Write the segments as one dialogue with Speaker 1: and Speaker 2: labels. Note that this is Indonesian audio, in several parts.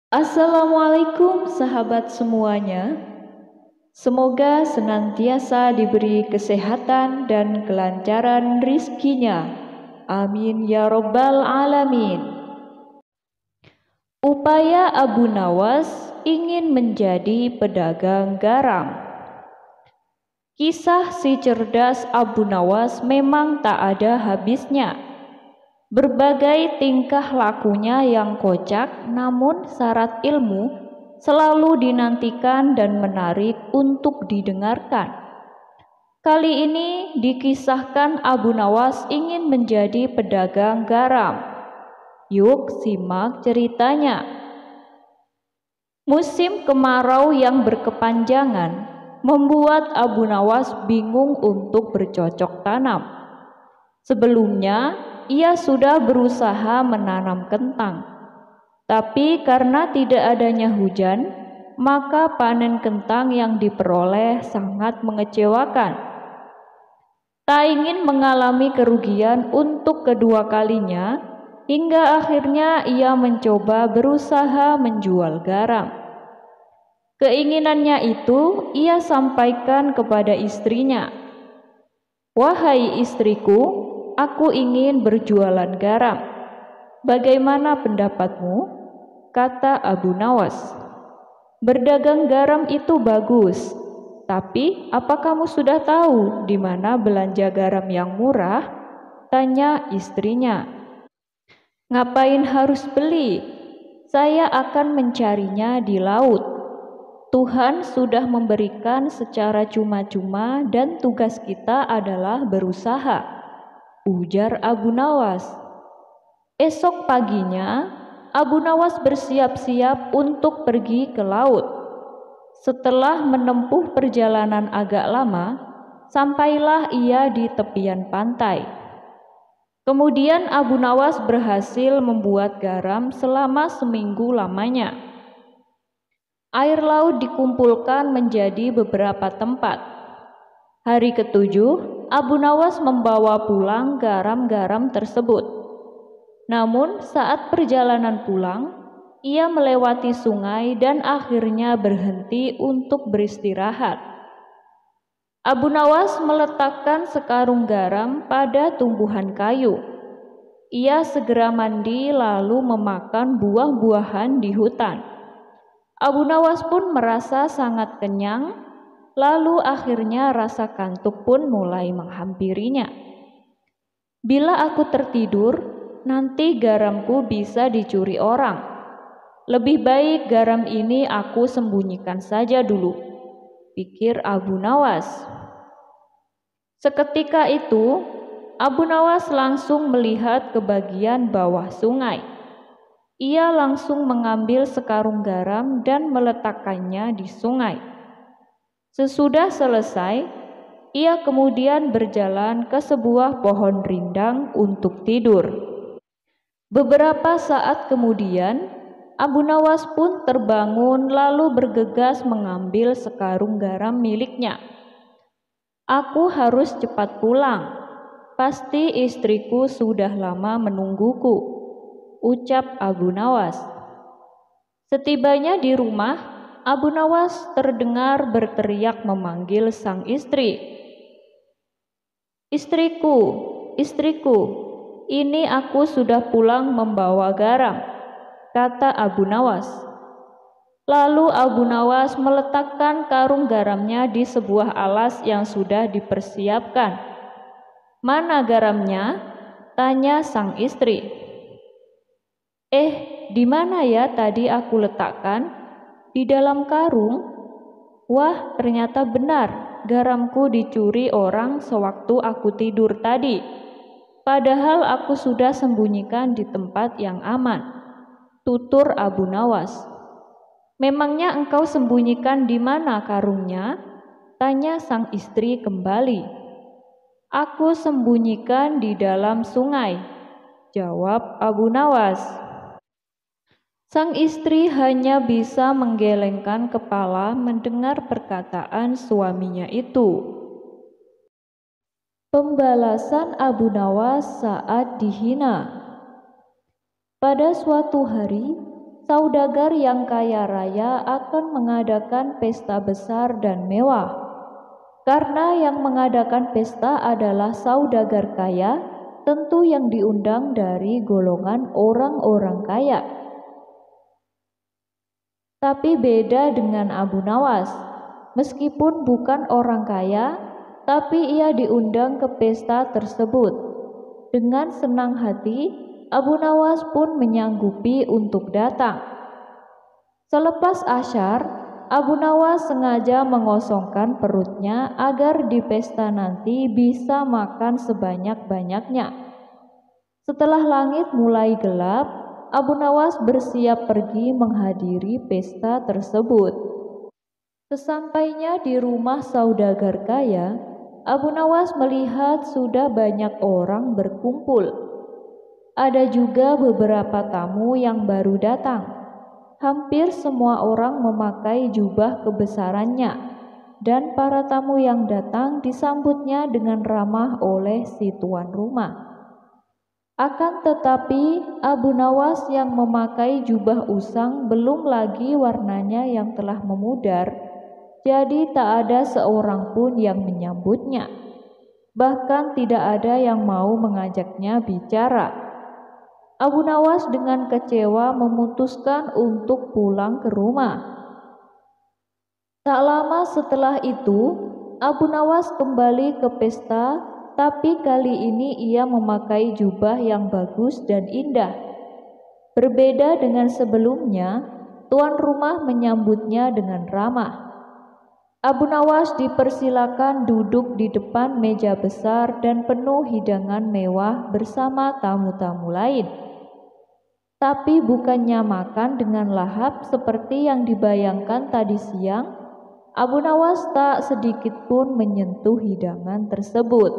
Speaker 1: Assalamualaikum sahabat semuanya. Semoga senantiasa diberi kesehatan dan kelancaran rizkinya. Amin ya robbal alamin. Upaya Abu Nawas ingin menjadi pedagang garam. Kisah si cerdas Abu Nawas memang tak ada habisnya. Berbagai tingkah lakunya yang kocak namun syarat ilmu selalu dinantikan dan menarik untuk didengarkan. Kali ini dikisahkan Abu Nawas ingin menjadi pedagang garam. Yuk simak ceritanya. Musim kemarau yang berkepanjangan membuat Abu Nawas bingung untuk bercocok tanam. Sebelumnya ia sudah berusaha menanam kentang, tapi karena tidak adanya hujan, maka panen kentang yang diperoleh sangat mengecewakan. Tak ingin mengalami kerugian untuk kedua kalinya, hingga akhirnya ia mencoba berusaha menjual garam. Keinginannya itu ia sampaikan kepada istrinya. "Wahai istriku, aku ingin berjualan garam. Bagaimana pendapatmu?" kata Abu Nawas. "Berdagang garam itu bagus, tapi apa kamu sudah tahu di mana belanja garam yang murah?" tanya istrinya. "Ngapain harus beli? Saya akan mencarinya di laut. Tuhan sudah memberikan secara cuma-cuma dan tugas kita adalah berusaha," ujar Abu Nawas. Esok paginya, Abu Nawas bersiap-siap untuk pergi ke laut. Setelah menempuh perjalanan agak lama, sampailah ia di tepian pantai. Kemudian Abu Nawas berhasil membuat garam selama seminggu lamanya. Air laut dikumpulkan menjadi beberapa tempat. Hari ketujuh, Abu Nawas membawa pulang garam-garam tersebut. Namun saat perjalanan pulang, ia melewati sungai dan akhirnya berhenti untuk beristirahat. Abu Nawas meletakkan sekarung garam pada tumbuhan kayu. Ia segera mandi lalu memakan buah-buahan di hutan. Abu Nawas pun merasa sangat kenyang, lalu akhirnya rasa kantuk pun mulai menghampirinya. "Bila aku tertidur, nanti garamku bisa dicuri orang. Lebih baik garam ini aku sembunyikan saja dulu," pikir Abu Nawas. Seketika itu, Abu Nawas langsung melihat ke bagian bawah sungai. Ia langsung mengambil sekarung garam dan meletakkannya di sungai. Sesudah selesai, ia kemudian berjalan ke sebuah pohon rindang untuk tidur. Beberapa saat kemudian, Abu Nawas pun terbangun lalu bergegas mengambil sekarung garam miliknya. "Aku harus cepat pulang. Pasti istriku sudah lama menungguku," ucap Abu Nawas. Setibanya di rumah, Abu Nawas terdengar berteriak memanggil sang istri. "Istriku, istriku, ini aku sudah pulang membawa garam," kata Abu Nawas. Lalu Abu Nawas meletakkan karung garamnya di sebuah alas yang sudah dipersiapkan. "Mana garamnya?" tanya sang istri. Di mana ya tadi aku letakkan? Di dalam karung?" "Wah, ternyata benar, garamku dicuri orang sewaktu aku tidur tadi. Padahal aku sudah sembunyikan di tempat yang aman," tutur Abu Nawas. "Memangnya engkau sembunyikan di mana karungnya?" tanya sang istri kembali. "Aku sembunyikan di dalam sungai," jawab Abu Nawas. Sang istri hanya bisa menggelengkan kepala mendengar perkataan suaminya itu. Pembalasan Abu Nawas saat dihina. Pada suatu hari, saudagar yang kaya raya akan mengadakan pesta besar dan mewah. Karena yang mengadakan pesta adalah saudagar kaya, tentu yang diundang dari golongan orang-orang kaya. Tapi beda dengan Abu Nawas. Meskipun bukan orang kaya, tapi ia diundang ke pesta tersebut. Dengan senang hati, Abu Nawas pun menyanggupi untuk datang. Selepas asyar, Abu Nawas sengaja mengosongkan perutnya agar di pesta nanti bisa makan sebanyak-banyaknya. Setelah langit mulai gelap, Abu Nawas bersiap pergi menghadiri pesta tersebut. Sesampainya di rumah saudagar kaya, Abu Nawas melihat sudah banyak orang berkumpul. Ada juga beberapa tamu yang baru datang. Hampir semua orang memakai jubah kebesarannya, dan para tamu yang datang disambutnya dengan ramah oleh si tuan rumah. Akan tetapi, Abu Nawas yang memakai jubah usang belum lagi warnanya yang telah memudar, jadi tak ada seorang pun yang menyambutnya. Bahkan tidak ada yang mau mengajaknya bicara. Abu Nawas dengan kecewa memutuskan untuk pulang ke rumah. Tak lama setelah itu, Abu Nawas kembali ke pesta, tapi kali ini ia memakai jubah yang bagus dan indah. Berbeda dengan sebelumnya, tuan rumah menyambutnya dengan ramah. Abu Nawas dipersilakan duduk di depan meja besar dan penuh hidangan mewah bersama tamu-tamu lain. Tapi bukannya makan dengan lahap seperti yang dibayangkan tadi siang, Abu Nawas tak sedikit pun menyentuh hidangan tersebut.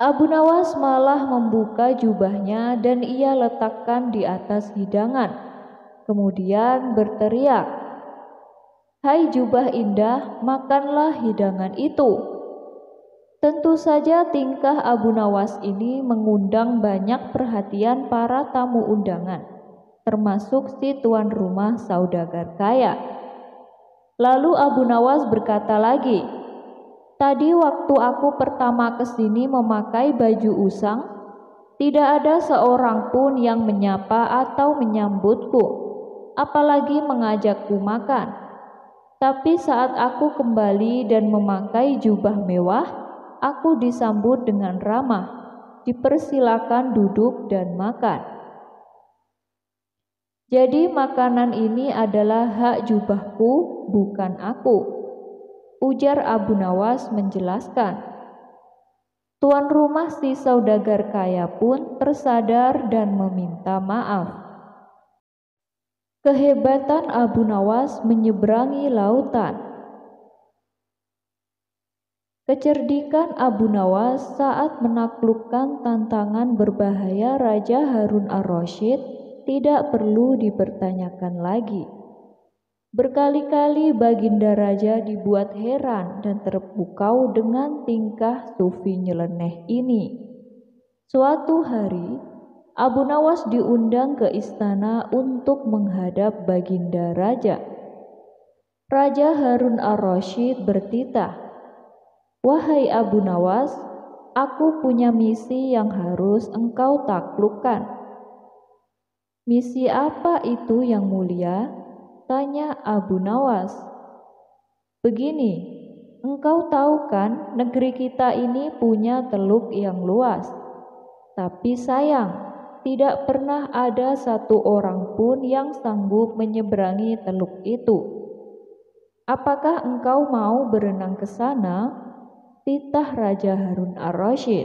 Speaker 1: Abu Nawas malah membuka jubahnya dan ia letakkan di atas hidangan. Kemudian berteriak, "Hai jubah indah, makanlah hidangan itu." Tentu saja tingkah Abu Nawas ini mengundang banyak perhatian para tamu undangan, termasuk si tuan rumah saudagar kaya. Lalu Abu Nawas berkata lagi, "Tadi waktu aku pertama kesini memakai baju usang, tidak ada seorang pun yang menyapa atau menyambutku, apalagi mengajakku makan. Tapi saat aku kembali dan memakai jubah mewah, aku disambut dengan ramah, dipersilakan duduk dan makan. Jadi makanan ini adalah hak jubahku, bukan aku," ujar Abu Nawas menjelaskan. Tuan rumah si saudagar kaya pun tersadar dan meminta maaf. Kehebatan Abu Nawas menyeberangi lautan. Kecerdikan Abu Nawas saat menaklukkan tantangan berbahaya Raja Harun ar-Rasyid tidak perlu dipertanyakan lagi. Berkali-kali Baginda Raja dibuat heran dan terpukau dengan tingkah sufi nyeleneh ini. Suatu hari, Abu Nawas diundang ke istana untuk menghadap Baginda Raja. Raja Harun ar-Rasyid bertitah, "Wahai Abu Nawas, aku punya misi yang harus engkau taklukkan." "Misi apa itu yang mulia?" tanya Abu Nawas. "Begini, engkau tahu kan negeri kita ini punya teluk yang luas. Tapi sayang, tidak pernah ada satu orang pun yang sanggup menyeberangi teluk itu. Apakah engkau mau berenang ke sana?" titah Raja Harun ar-Rasyid.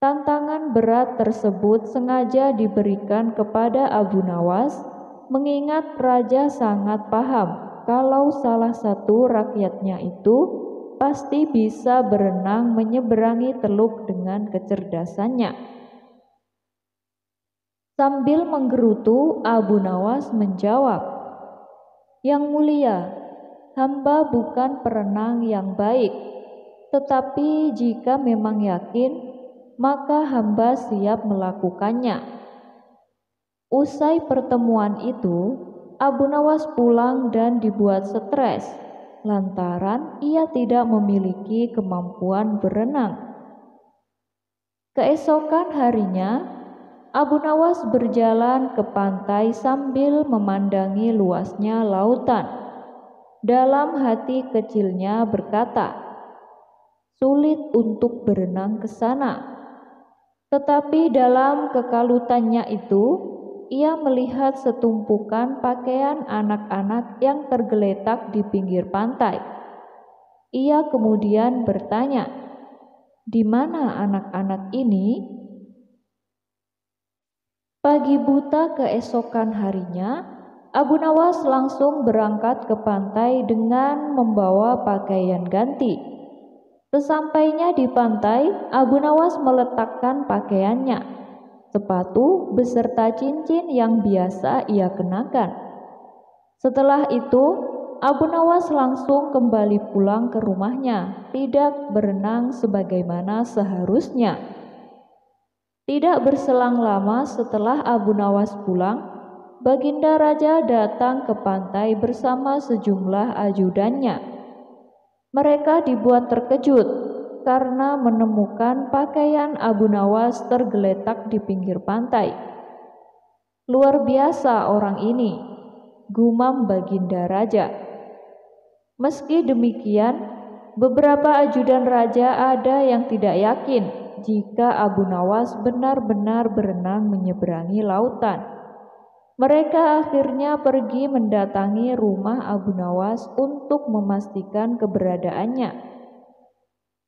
Speaker 1: Tantangan berat tersebut sengaja diberikan kepada Abu Nawas, mengingat Raja sangat paham kalau salah satu rakyatnya itu pasti bisa berenang menyeberangi teluk dengan kecerdasannya. Sambil menggerutu, Abu Nawas menjawab, "Yang mulia, hamba bukan perenang yang baik. Tetapi jika memang yakin, maka hamba siap melakukannya." Usai pertemuan itu, Abu Nawas pulang dan dibuat stres lantaran ia tidak memiliki kemampuan berenang. Keesokan harinya, Abu Nawas berjalan ke pantai sambil memandangi luasnya lautan. Dalam hati kecilnya berkata, "Sulit untuk berenang ke sana." Tetapi dalam kekalutannya itu, ia melihat setumpukan pakaian anak-anak yang tergeletak di pinggir pantai. Ia kemudian bertanya, "Di mana anak-anak ini?" Pagi buta keesokan harinya, Abu Nawas langsung berangkat ke pantai dengan membawa pakaian ganti. Sesampainya di pantai, Abu Nawas meletakkan pakaiannya, sepatu beserta cincin yang biasa ia kenakan. Setelah itu, Abu Nawas langsung kembali pulang ke rumahnya, tidak berenang sebagaimana seharusnya. Tidak berselang lama setelah Abu Nawas pulang, Baginda Raja datang ke pantai bersama sejumlah ajudannya. Mereka dibuat terkejut karena menemukan pakaian Abu Nawas tergeletak di pinggir pantai. "Luar biasa orang ini," gumam Baginda Raja. Meski demikian, beberapa ajudan raja ada yang tidak yakin jika Abu Nawas benar-benar berenang menyeberangi lautan. Mereka akhirnya pergi mendatangi rumah Abu Nawas untuk memastikan keberadaannya.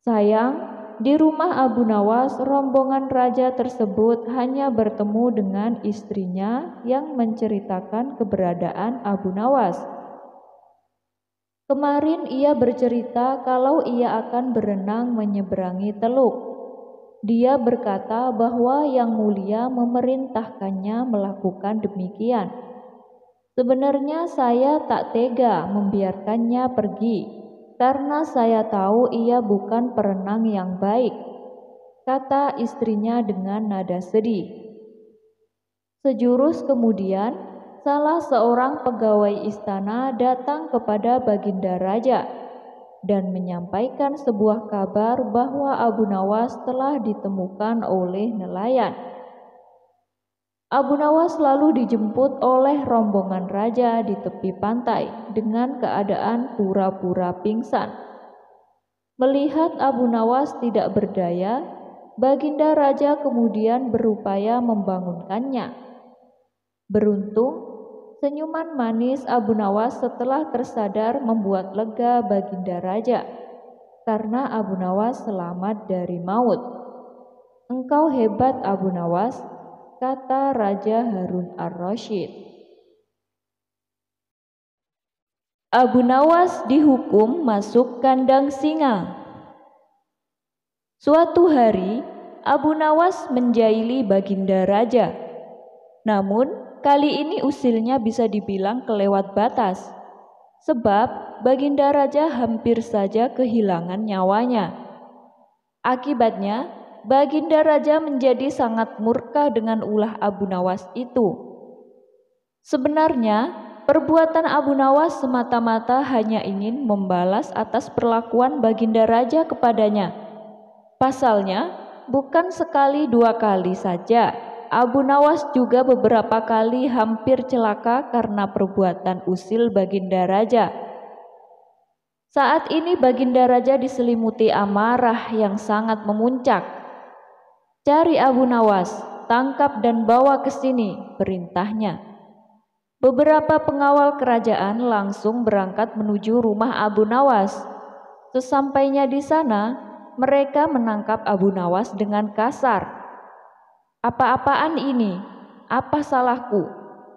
Speaker 1: Sayang, di rumah Abu Nawas, rombongan raja tersebut hanya bertemu dengan istrinya yang menceritakan keberadaan Abu Nawas. Kemarin ia bercerita kalau ia akan berenang menyeberangi teluk. Dia berkata bahwa Yang Mulia memerintahkannya melakukan demikian. Sebenarnya saya tak tega membiarkannya pergi, karena saya tahu ia bukan perenang yang baik, kata istrinya dengan nada sedih. Sejurus kemudian, salah seorang pegawai istana datang kepada Baginda Raja dan menyampaikan sebuah kabar bahwa Abu Nawas telah ditemukan oleh nelayan. Abu Nawas lalu dijemput oleh rombongan raja di tepi pantai dengan keadaan pura-pura pingsan. Melihat Abu Nawas tidak berdaya, Baginda Raja kemudian berupaya membangunkannya. Beruntung, senyuman manis Abu Nawas setelah tersadar membuat lega Baginda Raja, karena Abu Nawas selamat dari maut. "Engkau hebat Abu Nawas," kata Raja Harun ar-Rasyid. Abu Nawas dihukum masuk kandang singa. Suatu hari, Abu Nawas menjaili Baginda Raja. Namun, kali ini usilnya bisa dibilang kelewat batas, sebab Baginda Raja hampir saja kehilangan nyawanya. Akibatnya, Baginda Raja menjadi sangat murka dengan ulah Abu Nawas itu. Sebenarnya, perbuatan Abu Nawas semata-mata hanya ingin membalas atas perlakuan Baginda Raja kepadanya. Pasalnya, bukan sekali dua kali saja, Abu Nawas juga beberapa kali hampir celaka karena perbuatan usil Baginda Raja. Saat ini Baginda Raja diselimuti amarah yang sangat memuncak. "Cari Abu Nawas, tangkap dan bawa ke sini," perintahnya. Beberapa pengawal kerajaan langsung berangkat menuju rumah Abu Nawas. Sesampainya di sana, mereka menangkap Abu Nawas dengan kasar. "Apa-apaan ini? Apa salahku?"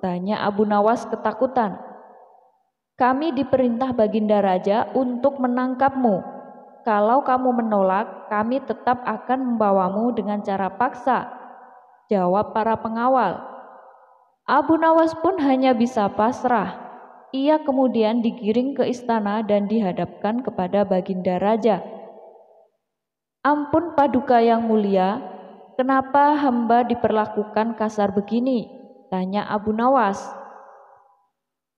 Speaker 1: tanya Abu Nawas ketakutan. "Kami diperintah Baginda Raja untuk menangkapmu. Kalau kamu menolak, kami tetap akan membawamu dengan cara paksa," jawab para pengawal. Abu Nawas pun hanya bisa pasrah. Ia kemudian digiring ke istana dan dihadapkan kepada Baginda Raja. "Ampun Paduka yang mulia, kenapa hamba diperlakukan kasar begini?" Tanya Abu Nawas.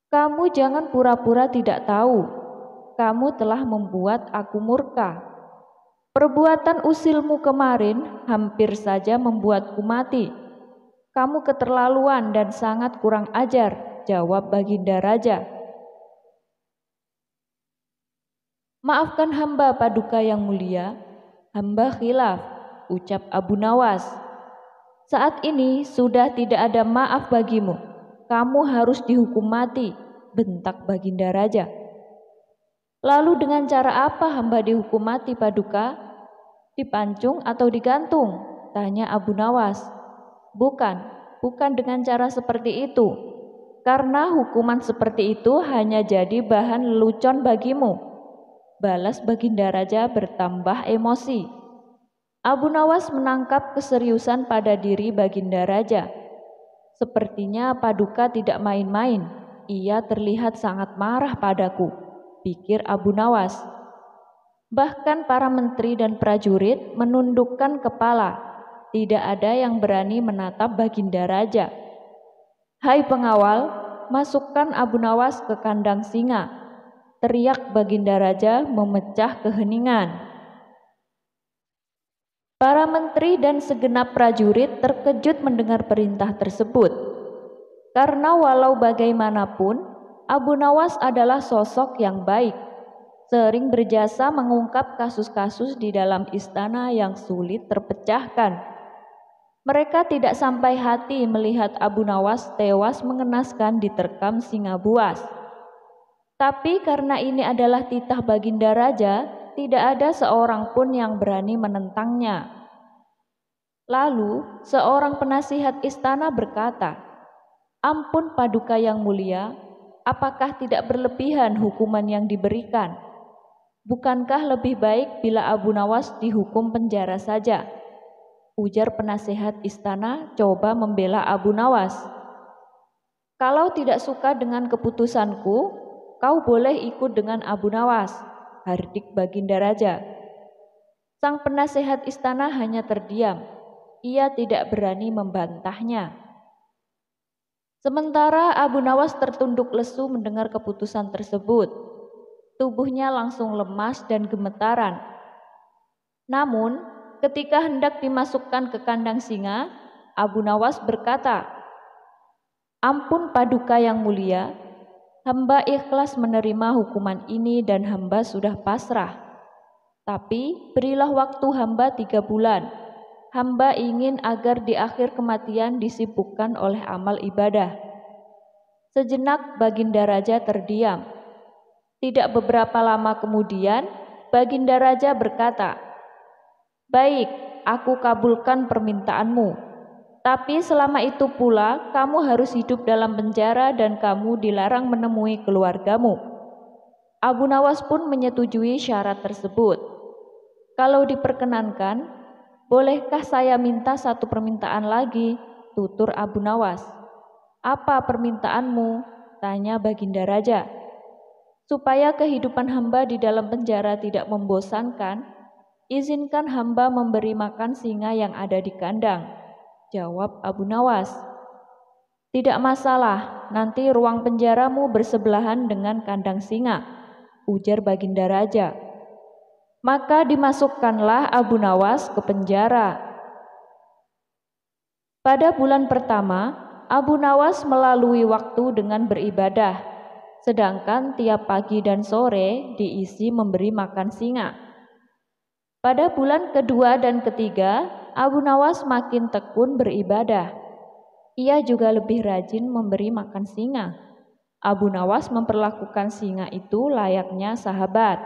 Speaker 1: Kamu jangan pura-pura tidak tahu. Kamu telah membuat aku murka. Perbuatan usilmu kemarin hampir saja membuatku mati. Kamu keterlaluan dan sangat kurang ajar, jawab Baginda Raja. Maafkan hamba Paduka yang mulia, hamba khilaf, ucap Abu Nawas. Saat ini sudah tidak ada maaf bagimu, kamu harus dihukum mati, bentak Baginda Raja. Lalu dengan cara apa hamba dihukum mati Paduka? Dipancung atau digantung? Tanya Abu Nawas. Bukan dengan cara seperti itu, karena hukuman seperti itu hanya jadi bahan lelucon bagimu, balas Baginda Raja bertambah emosi. Abu Nawas menangkap keseriusan pada diri Baginda Raja. Sepertinya Paduka tidak main-main, ia terlihat sangat marah padaku, pikir Abu Nawas. Bahkan para menteri dan prajurit menundukkan kepala, tidak ada yang berani menatap Baginda Raja. Hai pengawal, masukkan Abu Nawas ke kandang singa, teriak Baginda Raja memecah keheningan. Para menteri dan segenap prajurit terkejut mendengar perintah tersebut. Karena walau bagaimanapun, Abu Nawas adalah sosok yang baik, sering berjasa mengungkap kasus-kasus di dalam istana yang sulit terpecahkan. Mereka tidak sampai hati melihat Abu Nawas tewas mengenaskan diterkam singa buas. Tapi karena ini adalah titah Baginda Raja, tidak ada seorang pun yang berani menentangnya. Lalu seorang penasihat istana berkata, ampun Paduka yang mulia, apakah tidak berlebihan hukuman yang diberikan? Bukankah lebih baik bila Abu Nawas dihukum penjara saja? Ujar penasihat istana coba membela Abu Nawas. Kalau tidak suka dengan keputusanku, kau boleh ikut dengan Abu Nawas, hardik Baginda Raja. Sang penasihat istana hanya terdiam, ia tidak berani membantahnya. Sementara Abu Nawas tertunduk lesu mendengar keputusan tersebut. Tubuhnya langsung lemas dan gemetaran. Namun, ketika hendak dimasukkan ke kandang singa, Abu Nawas berkata, ampun Paduka yang mulia, hamba ikhlas menerima hukuman ini dan hamba sudah pasrah. Tapi berilah waktu hamba 3 bulan. Hamba ingin agar di akhir kematian disibukkan oleh amal ibadah. Sejenak Baginda Raja terdiam. Tidak beberapa lama kemudian, Baginda Raja berkata, baik, aku kabulkan permintaanmu. Tapi selama itu pula kamu harus hidup dalam penjara dan kamu dilarang menemui keluargamu. Abu Nawas pun menyetujui syarat tersebut. Kalau diperkenankan, bolehkah saya minta satu permintaan lagi? Tutur Abu Nawas. Apa permintaanmu? Tanya Baginda Raja. Supaya kehidupan hamba di dalam penjara tidak membosankan, izinkan hamba memberi makan singa yang ada di kandang, jawab Abu Nawas. Tidak masalah, nanti ruang penjaramu bersebelahan dengan kandang singa, ujar Baginda Raja. Maka dimasukkanlah Abu Nawas ke penjara. Pada bulan pertama, Abu Nawas melalui waktu dengan beribadah, sedangkan tiap pagi dan sore diisi memberi makan singa. Pada bulan kedua dan ketiga, Abu Nawas makin tekun beribadah. Ia juga lebih rajin memberi makan singa. Abu Nawas memperlakukan singa itu layaknya sahabat.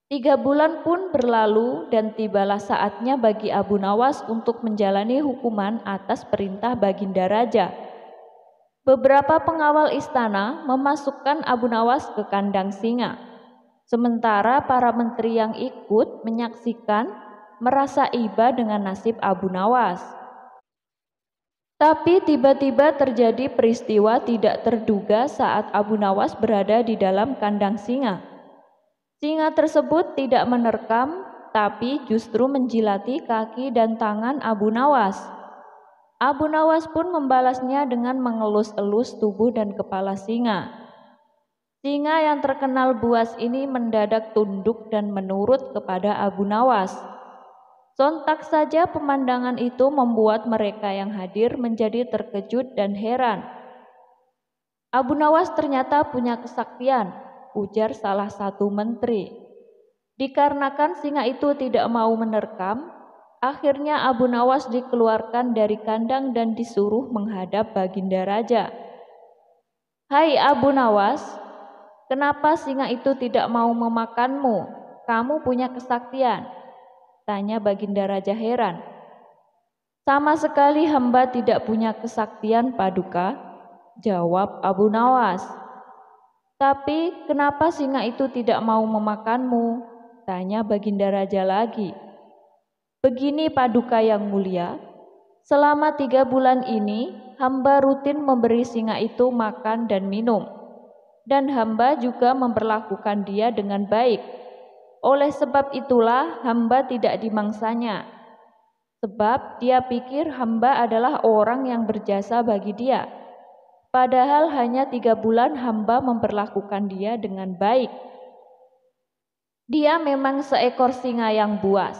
Speaker 1: 3 bulan pun berlalu dan tibalah saatnya bagi Abu Nawas untuk menjalani hukuman atas perintah Baginda Raja. Beberapa pengawal istana memasukkan Abu Nawas ke kandang singa. Sementara para menteri yang ikut menyaksikan merasa iba dengan nasib Abu Nawas. Tapi tiba-tiba terjadi peristiwa tidak terduga saat Abu Nawas berada di dalam kandang singa. Singa tersebut tidak menerkam, tapi justru menjilati kaki dan tangan Abu Nawas. Abu Nawas pun membalasnya dengan mengelus-elus tubuh dan kepala singa. Singa yang terkenal buas ini mendadak tunduk dan menurut kepada Abu Nawas. Sontak saja pemandangan itu membuat mereka yang hadir menjadi terkejut dan heran. Abu Nawas ternyata punya kesaktian, ujar salah satu menteri. Dikarenakan singa itu tidak mau menerkam, akhirnya Abu Nawas dikeluarkan dari kandang dan disuruh menghadap Baginda Raja. Hai Abu Nawas, kenapa singa itu tidak mau memakanmu? Kamu punya kesaktian, tanya Baginda Raja heran. Sama sekali hamba tidak punya kesaktian, Paduka, jawab Abu Nawas. Tapi kenapa singa itu tidak mau memakanmu? Tanya Baginda Raja lagi. Begini Paduka yang mulia, selama 3 bulan ini hamba rutin memberi singa itu makan dan minum. Dan hamba juga memperlakukan dia dengan baik. Oleh sebab itulah hamba tidak dimangsanya. Sebab dia pikir hamba adalah orang yang berjasa bagi dia. Padahal hanya 3 bulan hamba memperlakukan dia dengan baik. Dia memang seekor singa yang buas,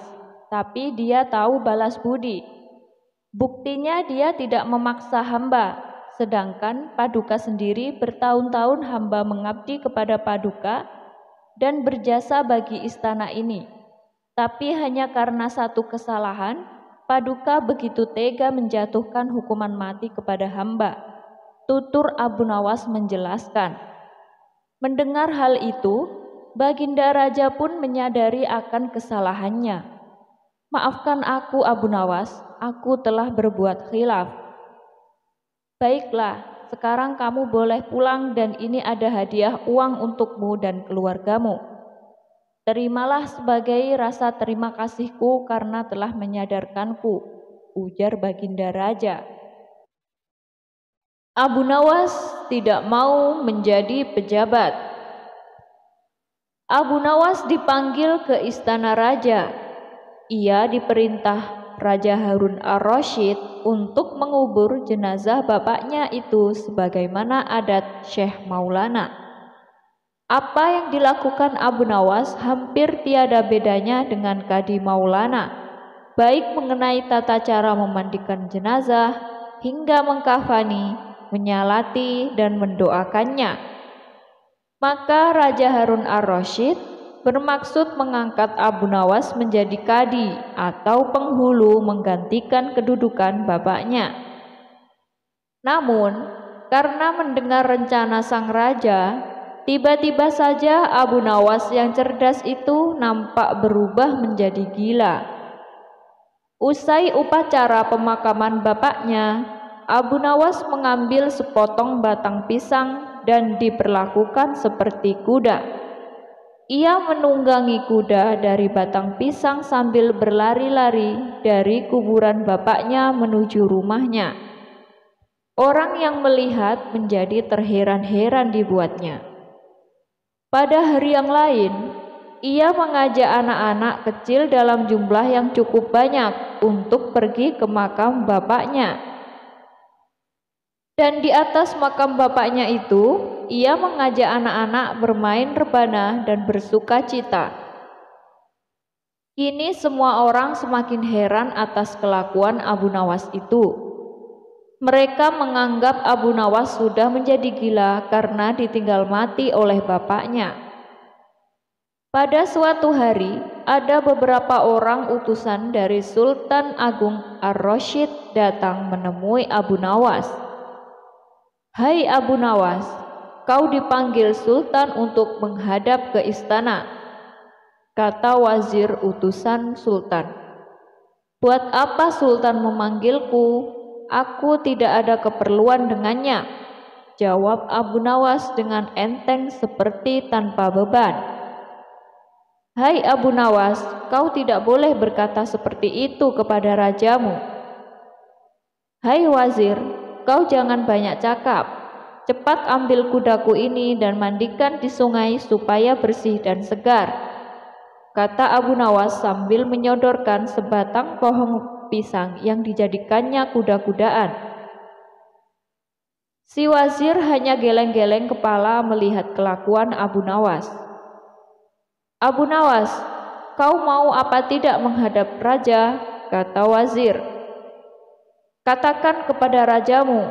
Speaker 1: tapi dia tahu balas budi. Buktinya dia tidak memaksa hamba, sedangkan Paduka sendiri bertahun-tahun hamba mengabdi kepada Paduka dan berjasa bagi istana ini. Tapi hanya karena satu kesalahan, Paduka begitu tega menjatuhkan hukuman mati kepada hamba. Tutur Abu Nawas menjelaskan. Mendengar hal itu, Baginda Raja pun menyadari akan kesalahannya. Maafkan aku Abu Nawas, aku telah berbuat khilaf. Baiklah, sekarang kamu boleh pulang dan ini ada hadiah uang untukmu dan keluargamu. Terimalah sebagai rasa terima kasihku karena telah menyadarkanku, ujar Baginda Raja. Abu Nawas tidak mau menjadi pejabat. Abu Nawas dipanggil ke istana raja. Ia diperintah Raja Harun ar-Rasyid untuk mengubur jenazah bapaknya itu sebagaimana adat Syekh Maulana. Apa yang dilakukan Abu Nawas hampir tiada bedanya dengan Kadi Maulana, baik mengenai tata cara memandikan jenazah hingga mengkafani, menyalati dan mendoakannya. Maka Raja Harun ar-Rasyid bermaksud mengangkat Abu Nawas menjadi kadi atau penghulu menggantikan kedudukan bapaknya. Namun, karena mendengar rencana sang raja, tiba-tiba saja Abu Nawas yang cerdas itu nampak berubah menjadi gila. Usai upacara pemakaman bapaknya, Abu Nawas mengambil sepotong batang pisang dan diperlakukan seperti kuda. Ia menunggangi kuda dari batang pisang sambil berlari-lari dari kuburan bapaknya menuju rumahnya. Orang yang melihat menjadi terheran-heran dibuatnya. Pada hari yang lain, ia mengajak anak-anak kecil dalam jumlah yang cukup banyak untuk pergi ke makam bapaknya. Dan di atas makam bapaknya itu, ia mengajak anak-anak bermain rebana dan bersuka cita. Kini semua orang semakin heran atas kelakuan Abu Nawas itu. Mereka menganggap Abu Nawas sudah menjadi gila karena ditinggal mati oleh bapaknya. Pada suatu hari, ada beberapa orang utusan dari Sultan Agung ar-Rasyid datang menemui Abu Nawas. Hai Abu Nawas, kau dipanggil Sultan untuk menghadap ke istana, kata wazir utusan Sultan. Buat apa Sultan memanggilku? Aku tidak ada keperluan dengannya, jawab Abu Nawas dengan enteng seperti tanpa beban. Hai Abu Nawas, kau tidak boleh berkata seperti itu kepada rajamu. Hai wazir, kau jangan banyak cakap. Cepat ambil kudaku ini dan mandikan di sungai supaya bersih dan segar, kata Abu Nawas sambil menyodorkan sebatang pohon pokok pisang yang dijadikannya kuda-kudaan. Si wazir hanya geleng-geleng kepala melihat kelakuan Abu Nawas. "Abu Nawas, kau mau apa tidak menghadap raja?" kata wazir. "Katakan kepada rajamu,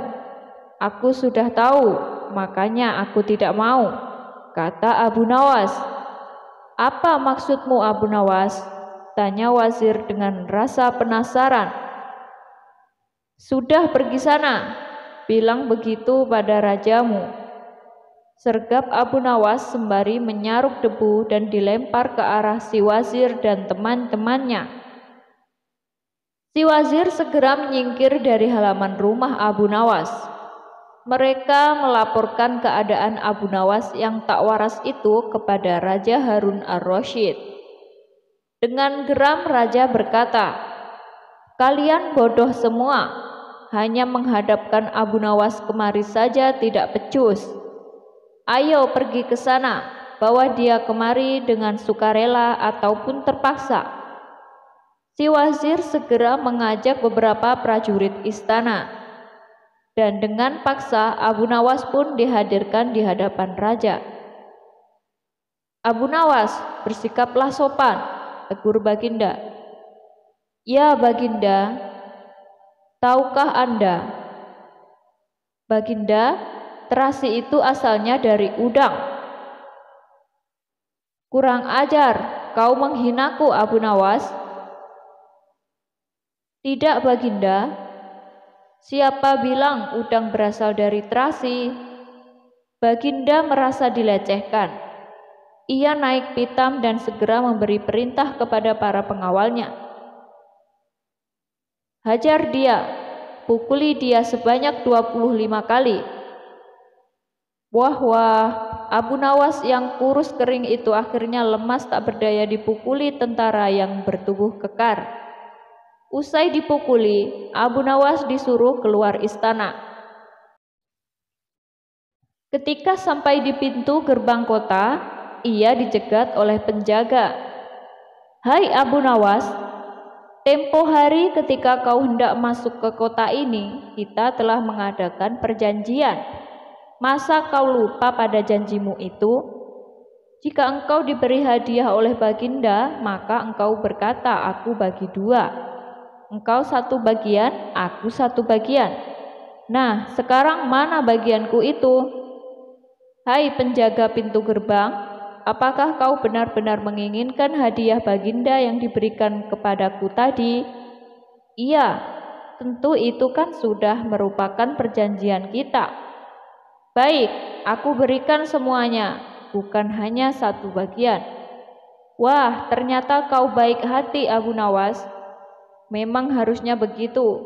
Speaker 1: aku sudah tahu, makanya aku tidak mau," kata Abu Nawas. "Apa maksudmu, Abu Nawas?" tanya wazir dengan rasa penasaran. "Sudah pergi sana, bilang begitu pada rajamu," sergap Abu Nawas sembari menyaruk debu dan dilempar ke arah si wazir dan teman-temannya. Si wazir segera menyingkir dari halaman rumah Abu Nawas. Mereka melaporkan keadaan Abu Nawas yang tak waras itu kepada Raja Harun ar-Rasyid. Dengan geram raja berkata, "Kalian bodoh semua, hanya menghadapkan Abu Nawas kemari saja tidak becus. Ayo pergi ke sana, bawa dia kemari dengan sukarela ataupun terpaksa." Si wazir segera mengajak beberapa prajurit istana, dan dengan paksa Abu Nawas pun dihadirkan di hadapan raja. "Abu Nawas, bersikaplah sopan," tegur Baginda. "Ya Baginda, tahukah Anda, Baginda, terasi itu asalnya dari udang." "Kurang ajar, kau menghinaku Abu Nawas." "Tidak Baginda, siapa bilang udang berasal dari terasi?" Baginda merasa dilecehkan. Ia naik pitam dan segera memberi perintah kepada para pengawalnya. "Hajar dia, pukuli dia sebanyak 25 kali." Wah, Abu Nawas yang kurus kering itu akhirnya lemas tak berdaya dipukuli tentara yang bertubuh kekar. Usai dipukuli, Abu Nawas disuruh keluar istana. Ketika sampai di pintu gerbang kota, ia dicegat oleh penjaga. "Hai Abu Nawas, tempo hari ketika kau hendak masuk ke kota ini, kita telah mengadakan perjanjian. Masa kau lupa pada janjimu itu? Jika engkau diberi hadiah oleh Baginda, maka engkau berkata, 'Aku bagi dua.' Engkau satu bagian, aku satu bagian. Nah, sekarang mana bagianku itu? Hai penjaga pintu gerbang, apakah kau benar-benar menginginkan hadiah Baginda yang diberikan kepadaku tadi?" "Iya, tentu itu kan sudah merupakan perjanjian kita." "Baik, aku berikan semuanya, bukan hanya satu bagian." "Wah, ternyata kau baik hati Abu Nawas. Memang harusnya begitu.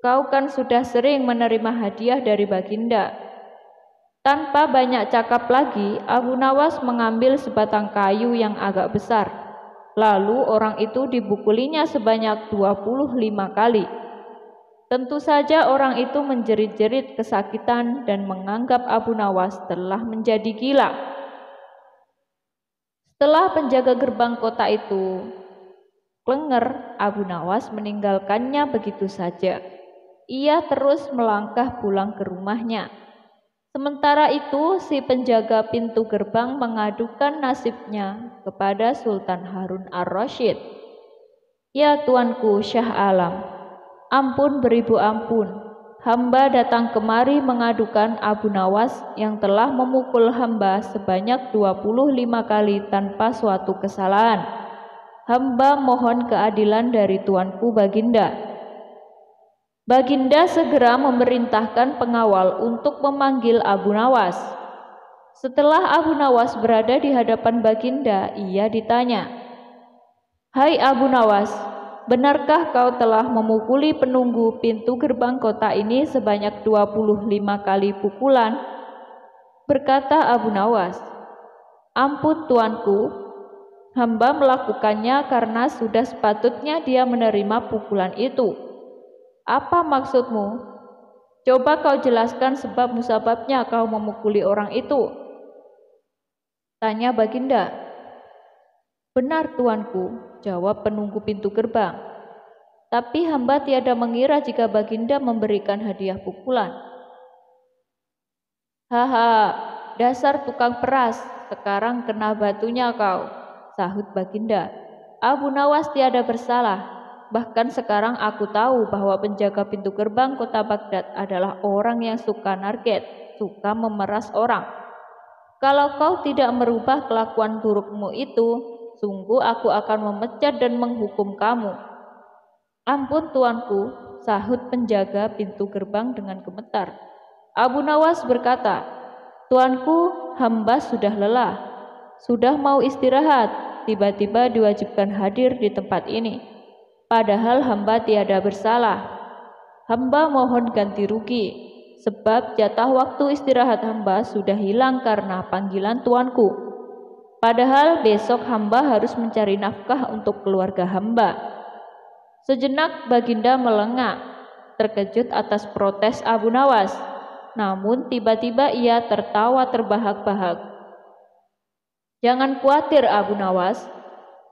Speaker 1: Kau kan sudah sering menerima hadiah dari Baginda." Tanpa banyak cakap lagi, Abu Nawas mengambil sebatang kayu yang agak besar. Lalu orang itu dipukulinya sebanyak 25 kali. Tentu saja orang itu menjerit-jerit kesakitan dan menganggap Abu Nawas telah menjadi gila. Setelah penjaga gerbang kota itu klenger, Abu Nawas meninggalkannya begitu saja. Ia terus melangkah pulang ke rumahnya. Sementara itu, si penjaga pintu gerbang mengadukan nasibnya kepada Sultan Harun ar-Rasyid. "Ya tuanku Syah Alam, ampun beribu ampun, hamba datang kemari mengadukan Abu Nawas yang telah memukul hamba sebanyak 25 kali tanpa suatu kesalahan. Hamba mohon keadilan dari tuanku Baginda." Baginda segera memerintahkan pengawal untuk memanggil Abu Nawas. Setelah Abu Nawas berada di hadapan Baginda, ia ditanya, "Hai Abu Nawas, benarkah kau telah memukuli penunggu pintu gerbang kota ini sebanyak 25 kali pukulan?" Berkata Abu Nawas, "Ampun tuanku, hamba melakukannya karena sudah sepatutnya dia menerima pukulan itu." "Apa maksudmu? Coba kau jelaskan sebab musababnya kau memukuli orang itu," tanya Baginda. "Benar tuanku," jawab penunggu pintu gerbang. Tapi hamba tiada mengira jika baginda memberikan hadiah pukulan. Haha, dasar tukang peras, sekarang kena batunya kau, sahut baginda. Abu Nawas tiada bersalah. Bahkan sekarang aku tahu bahwa penjaga pintu gerbang kota Baghdad adalah orang yang suka narget, suka memeras orang. Kalau kau tidak merubah kelakuan burukmu itu, sungguh aku akan memecat dan menghukum kamu. Ampun tuanku, sahut penjaga pintu gerbang dengan gemetar. Abu Nawas berkata, tuanku, hamba sudah lelah, sudah mau istirahat, tiba-tiba diwajibkan hadir di tempat ini. Padahal hamba tiada bersalah. Hamba mohon ganti rugi, sebab jatah waktu istirahat hamba sudah hilang karena panggilan tuanku. Padahal besok hamba harus mencari nafkah untuk keluarga hamba. Sejenak baginda melengak, terkejut atas protes Abu Nawas. Namun tiba-tiba ia tertawa terbahak-bahak. Jangan khawatir Abu Nawas.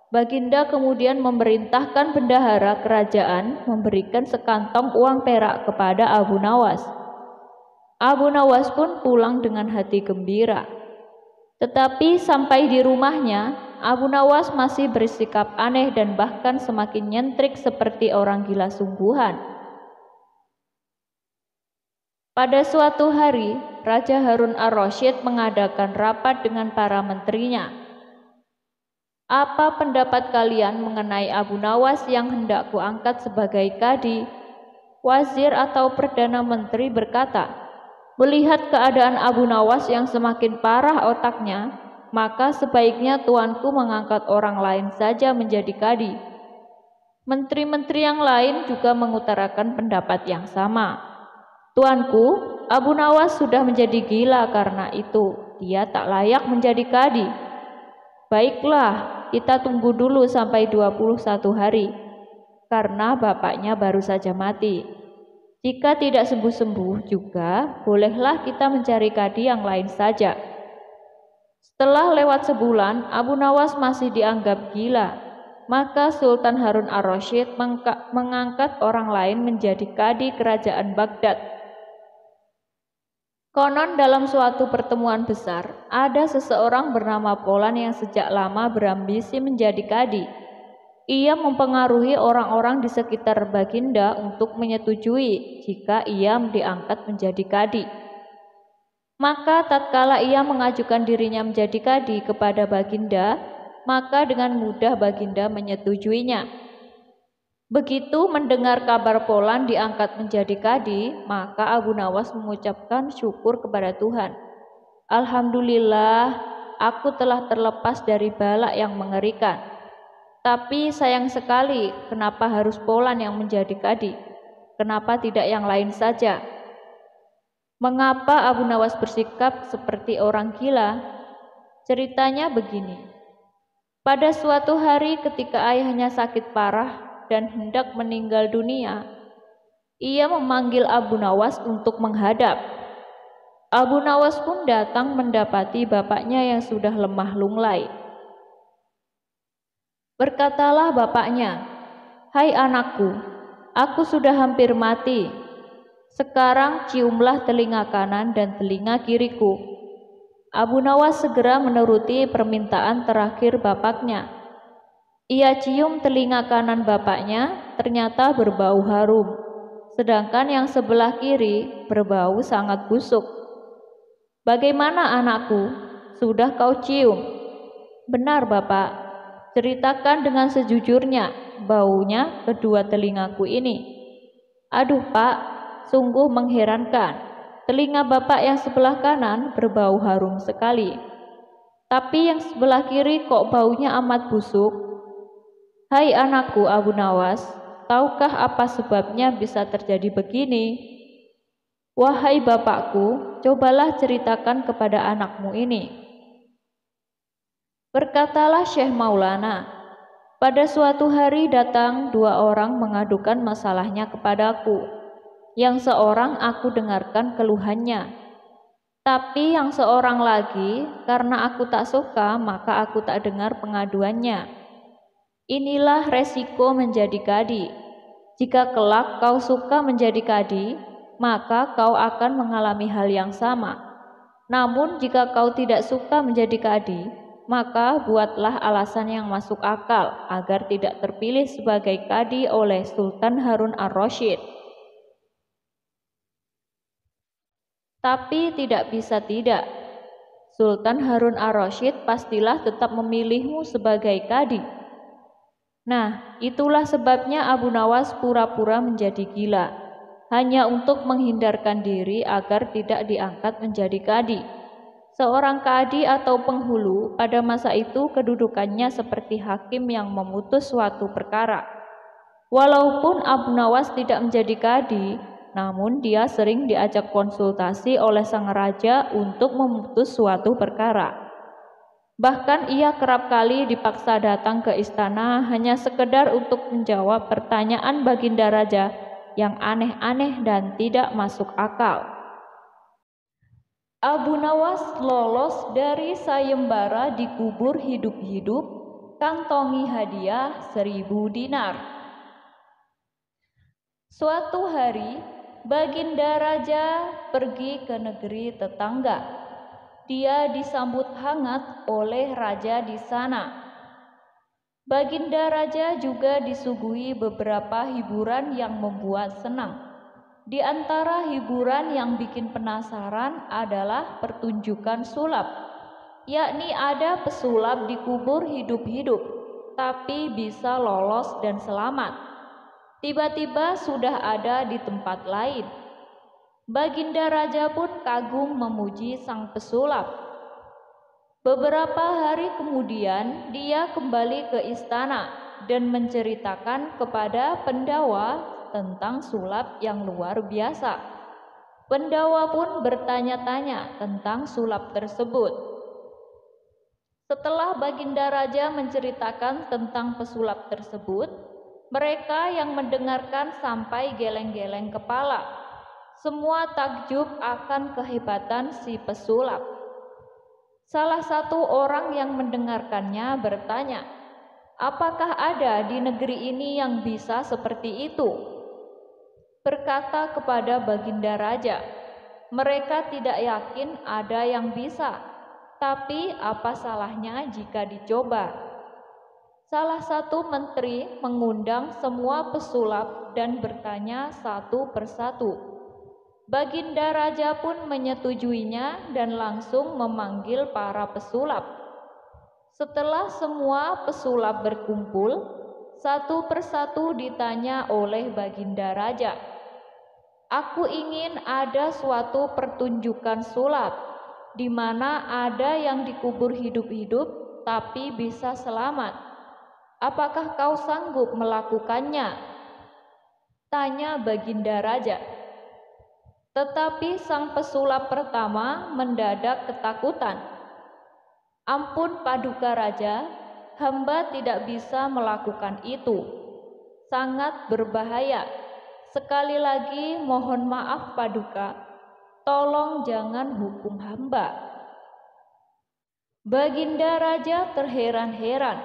Speaker 1: Baginda kemudian memerintahkan bendahara kerajaan memberikan sekantong uang perak kepada Abu Nawas. Abu Nawas pun pulang dengan hati gembira. Tetapi sampai di rumahnya, Abu Nawas masih bersikap aneh dan bahkan semakin nyentrik seperti orang gila sungguhan. Pada suatu hari, Raja Harun ar-Rasyid mengadakan rapat dengan para menterinya. Apa pendapat kalian mengenai Abu Nawas yang hendak kuangkat sebagai kadi? Wazir atau Perdana Menteri berkata, melihat keadaan Abu Nawas yang semakin parah otaknya, maka sebaiknya tuanku mengangkat orang lain saja menjadi kadi. Menteri-menteri yang lain juga mengutarakan pendapat yang sama. Tuanku, Abu Nawas sudah menjadi gila karena itu dia tak layak menjadi kadi. Baiklah, kita tunggu dulu sampai 21 hari, karena bapaknya baru saja mati. Jika tidak sembuh-sembuh juga, bolehlah kita mencari kadi yang lain saja. Setelah lewat sebulan, Abu Nawas masih dianggap gila. Maka Sultan Harun ar-Rasyid mengangkat orang lain menjadi kadi kerajaan Baghdad. Konon dalam suatu pertemuan besar, ada seseorang bernama Polan yang sejak lama berambisi menjadi kadi. Ia mempengaruhi orang-orang di sekitar baginda untuk menyetujui jika ia diangkat menjadi kadi. Maka tatkala ia mengajukan dirinya menjadi kadi kepada baginda, maka dengan mudah baginda menyetujuinya. Begitu mendengar kabar Polan diangkat menjadi kadi, maka Abu Nawas mengucapkan syukur kepada Tuhan. Alhamdulillah, aku telah terlepas dari bala yang mengerikan. Tapi sayang sekali, kenapa harus Polan yang menjadi kadi? Kenapa tidak yang lain saja? Mengapa Abu Nawas bersikap seperti orang gila? Ceritanya begini. Pada suatu hari ketika ayahnya sakit parah dan hendak meninggal dunia, ia memanggil Abu Nawas untuk menghadap. Abu Nawas pun datang mendapati bapaknya yang sudah lemah lunglai. Berkatalah bapaknya, "Hai anakku, aku sudah hampir mati. Sekarang ciumlah telinga kanan dan telinga kiriku." Abu Nawas segera menuruti permintaan terakhir bapaknya. Ia cium telinga kanan bapaknya, ternyata berbau harum, sedangkan yang sebelah kiri berbau sangat busuk. "Bagaimana anakku? Sudah kau cium?" "Benar bapak, ceritakan dengan sejujurnya, baunya kedua telingaku ini." "Aduh pak, sungguh mengherankan. Telinga bapak yang sebelah kanan berbau harum sekali, tapi yang sebelah kiri kok baunya amat busuk." "Hai anakku Abu Nawas, tahukah apa sebabnya bisa terjadi begini?" "Wahai bapakku, cobalah ceritakan kepada anakmu ini." Berkatalah Syekh Maulana, "Pada suatu hari datang dua orang mengadukan masalahnya kepadaku. Yang seorang aku dengarkan keluhannya, tapi yang seorang lagi karena aku tak suka maka aku tak dengar pengaduannya. Inilah resiko menjadi kadi. Jika kelak kau suka menjadi kadi, maka kau akan mengalami hal yang sama. Namun jika kau tidak suka menjadi kadi, maka buatlah alasan yang masuk akal agar tidak terpilih sebagai kadi oleh Sultan Harun ar-Rasyid. Tapi tidak bisa tidak, Sultan Harun ar-Rasyid pastilah tetap memilihmu sebagai kadi. Nah, itulah sebabnya Abu Nawas pura-pura menjadi gila, hanya untuk menghindarkan diri agar tidak diangkat menjadi kadi. Seorang kadi atau penghulu pada masa itu kedudukannya seperti hakim yang memutus suatu perkara. Walaupun Abu Nawas tidak menjadi kadi, namun dia sering diajak konsultasi oleh sang raja untuk memutus suatu perkara. Bahkan ia kerap kali dipaksa datang ke istana hanya sekedar untuk menjawab pertanyaan Baginda Raja yang aneh-aneh dan tidak masuk akal. Abu Nawas lolos dari sayembara dikubur hidup-hidup, kantongi hadiah 1000 dinar. Suatu hari, Baginda Raja pergi ke negeri tetangga. Dia disambut hangat oleh raja di sana. Baginda Raja juga disuguhi beberapa hiburan yang membuat senang. Di antara hiburan yang bikin penasaran adalah pertunjukan sulap, yakni ada pesulap dikubur hidup-hidup, tapi bisa lolos dan selamat. Tiba-tiba sudah ada di tempat lain. Baginda Raja pun kagum memuji sang pesulap. Beberapa hari kemudian dia kembali ke istana dan menceritakan kepada Pendawa tentang sulap yang luar biasa. Pendawa pun bertanya-tanya tentang sulap tersebut. Setelah Baginda Raja menceritakan tentang pesulap tersebut, mereka yang mendengarkan sampai geleng-geleng kepala. Semua takjub akan kehebatan si pesulap. Salah satu orang yang mendengarkannya bertanya, "Apakah ada di negeri ini yang bisa seperti itu?" Berkata kepada Baginda Raja, "Mereka tidak yakin ada yang bisa, tapi apa salahnya jika dicoba?" Salah satu menteri mengundang semua pesulap dan bertanya satu persatu. Baginda Raja pun menyetujuinya dan langsung memanggil para pesulap. Setelah semua pesulap berkumpul, satu persatu ditanya oleh Baginda Raja, "Aku ingin ada suatu pertunjukan sulap, di mana ada yang dikubur hidup-hidup tapi bisa selamat. Apakah kau sanggup melakukannya?" Tanya Baginda Raja. Tetapi sang pesulap pertama mendadak ketakutan. "Ampun Paduka Raja, hamba tidak bisa melakukan itu. Sangat berbahaya. Sekali lagi mohon maaf Paduka, tolong jangan hukum hamba." Baginda Raja terheran-heran,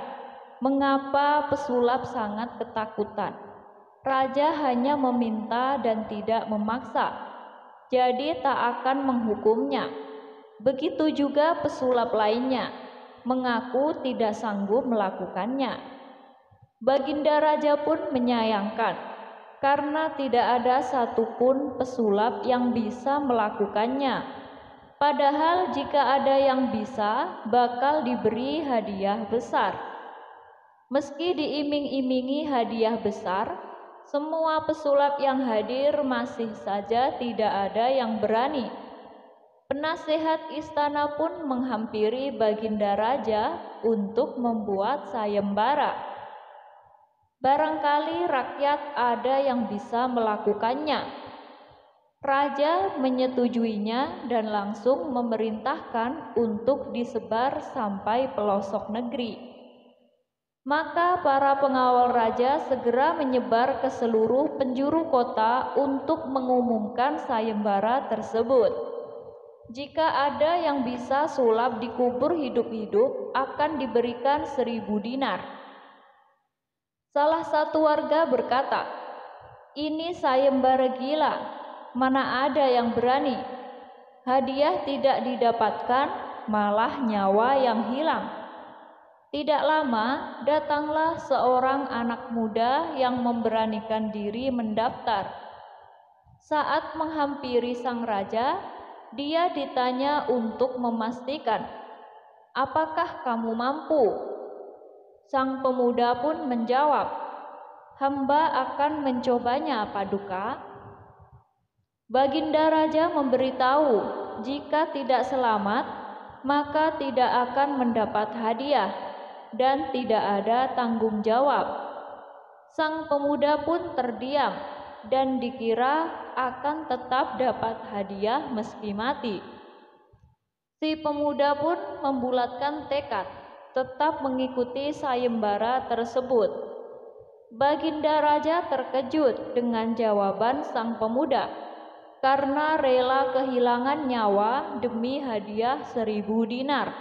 Speaker 1: mengapa pesulap sangat ketakutan. Raja hanya meminta dan tidak memaksa, jadi tak akan menghukumnya. Begitu juga pesulap lainnya, mengaku tidak sanggup melakukannya. Baginda Raja pun menyayangkan, karena tidak ada satupun pesulap yang bisa melakukannya. Padahal jika ada yang bisa, bakal diberi hadiah besar. Meski diiming-imingi hadiah besar, semua pesulap yang hadir masih saja tidak ada yang berani. Penasehat istana pun menghampiri Baginda Raja untuk membuat sayembara. Barangkali rakyat ada yang bisa melakukannya. Raja menyetujuinya dan langsung memerintahkan untuk disebar sampai pelosok negeri. Maka para pengawal raja segera menyebar ke seluruh penjuru kota untuk mengumumkan sayembara tersebut. Jika ada yang bisa sulap dikubur hidup-hidup, akan diberikan 1000 dinar. Salah satu warga berkata, Ini sayembara gila, mana ada yang berani. Hadiah tidak didapatkan, malah nyawa yang hilang. Tidak lama, datanglah seorang anak muda yang memberanikan diri mendaftar. Saat menghampiri sang raja, dia ditanya untuk memastikan, "Apakah kamu mampu?" Sang pemuda pun menjawab, "Hamba akan mencobanya, Paduka." Baginda Raja memberitahu, jika tidak selamat, maka tidak akan mendapat hadiah dan tidak ada tanggung jawab. Sang pemuda pun terdiam dan dikira akan tetap dapat hadiah meski mati. Si pemuda pun membulatkan tekad tetap mengikuti sayembara tersebut. Baginda Raja terkejut dengan jawaban sang pemuda, karena rela kehilangan nyawa demi hadiah 1000 dinar.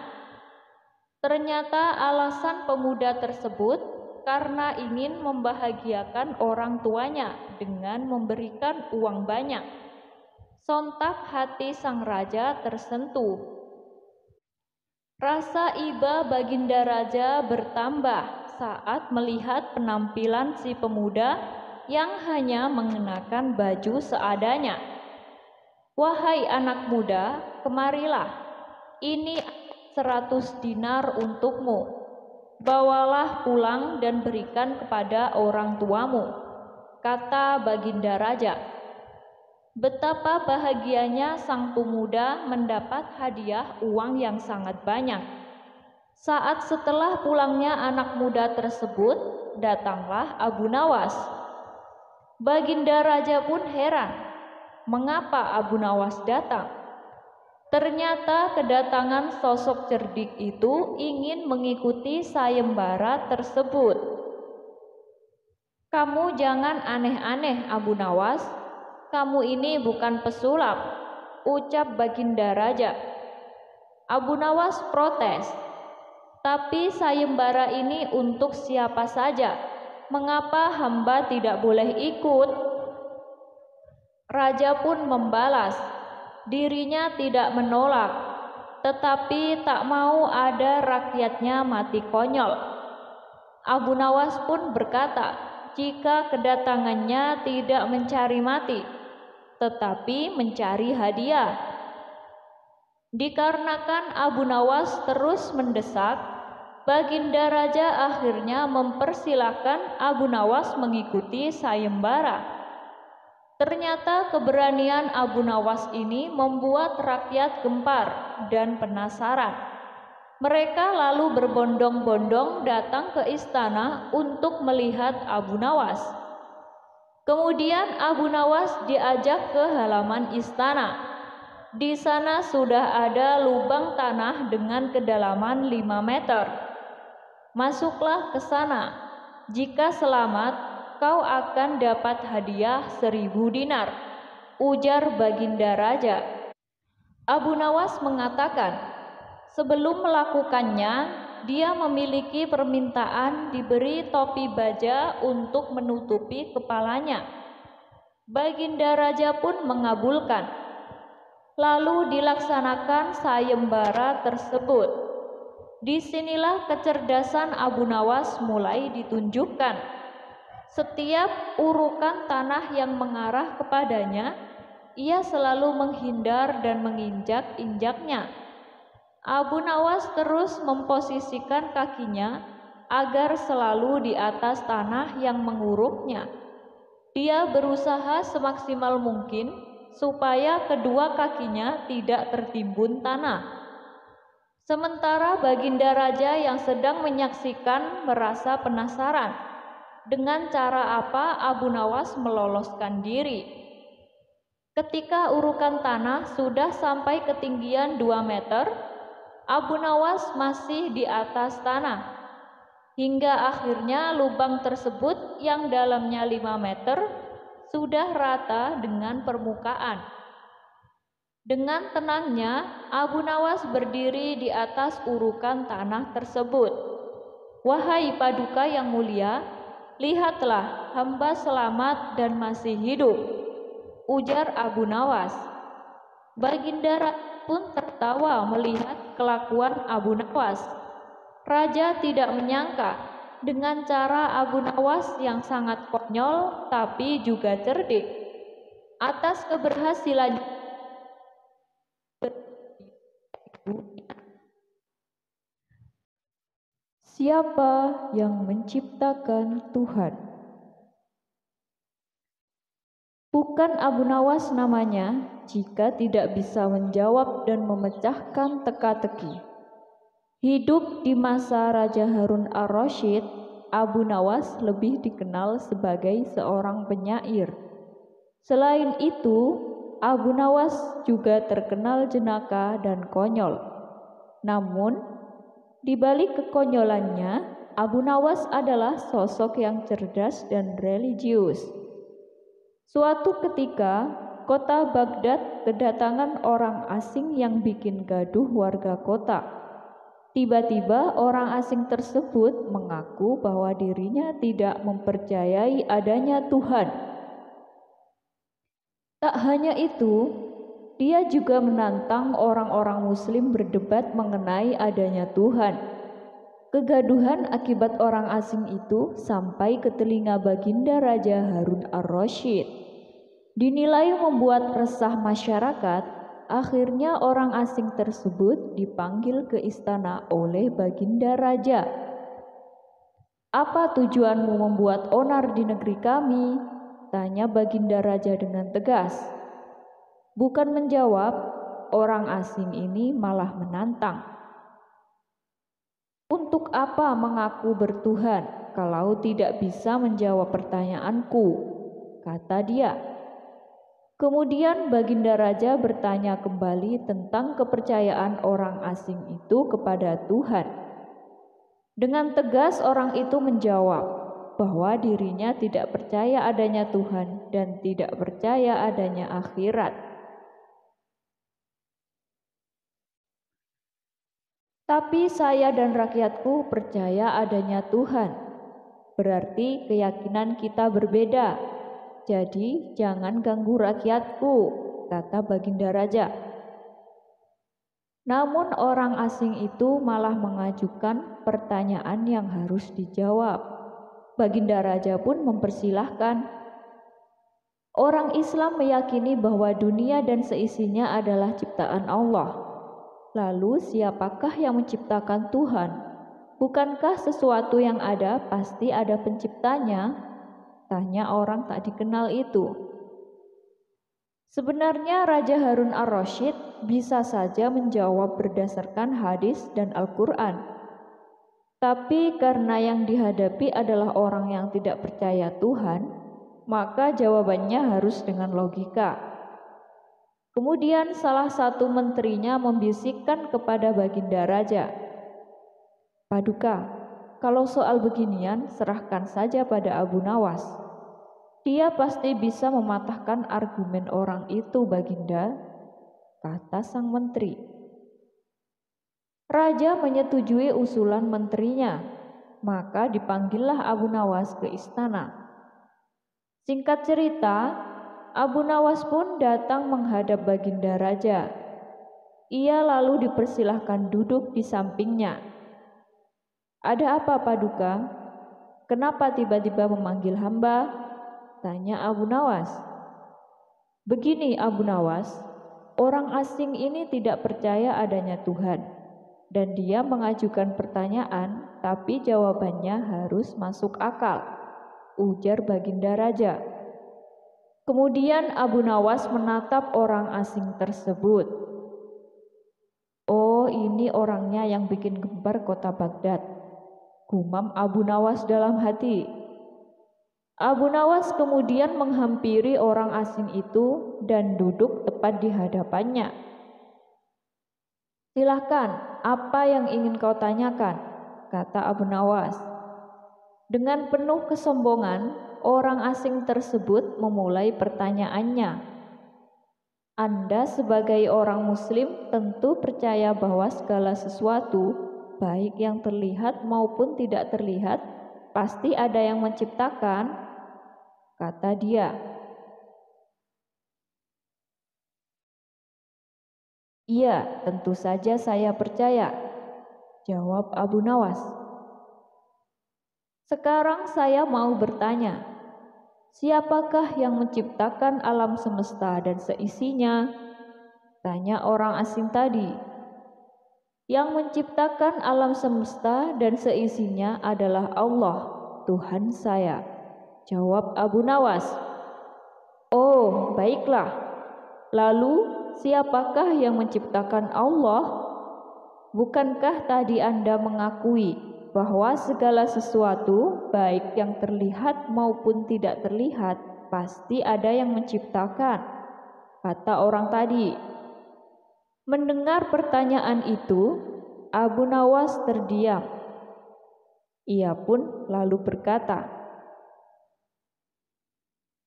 Speaker 1: Ternyata alasan pemuda tersebut karena ingin membahagiakan orang tuanya dengan memberikan uang banyak. Sontak hati sang raja tersentuh. Rasa iba Baginda Raja bertambah saat melihat penampilan si pemuda yang hanya mengenakan baju seadanya. "Wahai anak muda, kemarilah. Ini 100 dinar untukmu. Bawalah pulang dan berikan kepada orang tuamu," kata Baginda Raja. Betapa bahagianya sang pemuda mendapat hadiah uang yang sangat banyak. Saat setelah pulangnya anak muda tersebut, datanglah Abu Nawas. Baginda Raja pun heran, mengapa Abu Nawas datang? Ternyata kedatangan sosok cerdik itu ingin mengikuti sayembara tersebut. "Kamu jangan aneh-aneh, Abu Nawas. Kamu ini bukan pesulap," ucap Baginda Raja. Abu Nawas protes, "Tapi sayembara ini untuk siapa saja. Mengapa hamba tidak boleh ikut?" Raja pun membalas, dirinya tidak menolak, tetapi tak mau ada rakyatnya mati konyol. Abu Nawas pun berkata, jika kedatangannya tidak mencari mati, tetapi mencari hadiah. Dikarenakan Abu Nawas terus mendesak, Baginda Raja akhirnya mempersilahkan Abu Nawas mengikuti sayembara. Ternyata keberanian Abu Nawas ini membuat rakyat gempar dan penasaran. Mereka lalu berbondong-bondong datang ke istana untuk melihat Abu Nawas. Kemudian Abu Nawas diajak ke halaman istana. Di sana sudah ada lubang tanah dengan kedalaman 5 meter. "Masuklah ke sana. Jika selamat, kau akan dapat hadiah 1000 dinar," ujar Baginda Raja. Abu Nawas mengatakan, sebelum melakukannya, dia memiliki permintaan diberi topi baja untuk menutupi kepalanya. Baginda Raja pun mengabulkan. Lalu dilaksanakan sayembara tersebut. Disinilah kecerdasan Abu Nawas mulai ditunjukkan. Setiap urukan tanah yang mengarah kepadanya, ia selalu menghindar dan menginjak-injaknya. Abu Nawas terus memposisikan kakinya agar selalu di atas tanah yang menguruknya. Dia berusaha semaksimal mungkin supaya kedua kakinya tidak tertimbun tanah. Sementara Baginda Raja yang sedang menyaksikan merasa penasaran dengan cara apa Abu Nawas meloloskan diri. Ketika urukan tanah sudah sampai ketinggian 2 meter, Abu Nawas masih di atas tanah, hingga akhirnya lubang tersebut yang dalamnya 5 meter sudah rata dengan permukaan. Dengan tenangnya, Abu Nawas berdiri di atas urukan tanah tersebut. "Wahai Paduka yang mulia, "Lihatlah, hamba selamat dan masih hidup," ujar Abu Nawas. Baginda Raja pun tertawa melihat kelakuan Abu Nawas. Raja tidak menyangka dengan cara Abu Nawas yang sangat konyol tapi juga cerdik. Atas keberhasilannya, siapa yang menciptakan Tuhan? Bukan Abu Nawas namanya jika tidak bisa menjawab dan memecahkan teka-teki. Hidup di masa Raja Harun ar-Rasyid, Abu Nawas lebih dikenal sebagai seorang penyair. Selain itu, Abu Nawas juga terkenal jenaka dan konyol. Namun, di balik kekonyolannya, Abu Nawas adalah sosok yang cerdas dan religius. Suatu ketika, kota Baghdad kedatangan orang asing yang bikin gaduh warga kota. Tiba-tiba orang asing tersebut mengaku bahwa dirinya tidak mempercayai adanya Tuhan. Tak hanya itu, dia juga menantang orang-orang Muslim berdebat mengenai adanya Tuhan. Kegaduhan akibat orang asing itu sampai ke telinga Baginda Raja Harun ar-Rasyid. Dinilai membuat resah masyarakat, akhirnya orang asing tersebut dipanggil ke istana oleh Baginda Raja. "Apa tujuanmu membuat onar di negeri kami?" tanya Baginda Raja dengan tegas. Bukan menjawab, orang asing ini malah menantang. "Untuk apa mengaku bertuhan kalau tidak bisa menjawab pertanyaanku?" kata dia. Kemudian Baginda Raja bertanya kembali tentang kepercayaan orang asing itu kepada Tuhan. Dengan tegas orang itu menjawab bahwa dirinya tidak percaya adanya Tuhan dan tidak percaya adanya akhirat. "Tapi saya dan rakyatku percaya adanya Tuhan. Berarti keyakinan kita berbeda. Jadi jangan ganggu rakyatku," kata Baginda Raja. Namun orang asing itu malah mengajukan pertanyaan yang harus dijawab. Baginda Raja pun mempersilahkan. Orang Islam meyakini bahwa dunia dan seisinya adalah ciptaan Allah. Lalu siapakah yang menciptakan Tuhan? Bukankah sesuatu yang ada pasti ada penciptanya? Tanya orang tak dikenal itu. Sebenarnya Raja Harun ar-Rasyid bisa saja menjawab berdasarkan hadis dan Al-Quran. Tapi karena yang dihadapi adalah orang yang tidak percaya Tuhan, maka jawabannya harus dengan logika. Kemudian salah satu menterinya membisikkan kepada Baginda Raja, "Paduka, kalau soal beginian serahkan saja pada Abu Nawas. Dia pasti bisa mematahkan argumen orang itu, Baginda," kata sang menteri. Raja menyetujui usulan menterinya, maka dipanggillah Abu Nawas ke istana. Singkat cerita, Abu Nawas pun datang menghadap Baginda Raja. Ia lalu dipersilahkan duduk di sampingnya. "Ada apa, Paduka? Kenapa tiba-tiba memanggil hamba?" tanya Abu Nawas. "Begini Abu Nawas, orang asing ini tidak percaya adanya Tuhan, dan dia mengajukan pertanyaan, tapi jawabannya harus masuk akal," ujar Baginda Raja. Kemudian Abu Nawas menatap orang asing tersebut. "Oh, ini orangnya yang bikin gempar kota Baghdad," gumam Abu Nawas dalam hati. Abu Nawas kemudian menghampiri orang asing itu dan duduk tepat di hadapannya. "Silahkan, apa yang ingin kau tanyakan?" kata Abu Nawas. Dengan penuh kesombongan, orang asing tersebut memulai pertanyaannya. "Anda sebagai orang Muslim tentu percaya bahwa segala sesuatu, baik yang terlihat maupun tidak terlihat, pasti ada yang menciptakan, kata dia. Iya, tentu saja saya percaya, jawab Abu Nawas. Sekarang saya mau bertanya, siapakah yang menciptakan alam semesta dan seisinya? Tanya orang asing tadi. Yang menciptakan alam semesta dan seisinya adalah Allah, Tuhan saya, jawab Abu Nawas. Oh, baiklah. Lalu, siapakah yang menciptakan Allah? Bukankah tadi Anda mengakui bahwa segala sesuatu, baik yang terlihat maupun tidak terlihat, pasti ada yang menciptakan, kata orang tadi. Mendengar pertanyaan itu, Abu Nawas terdiam. Ia pun lalu berkata,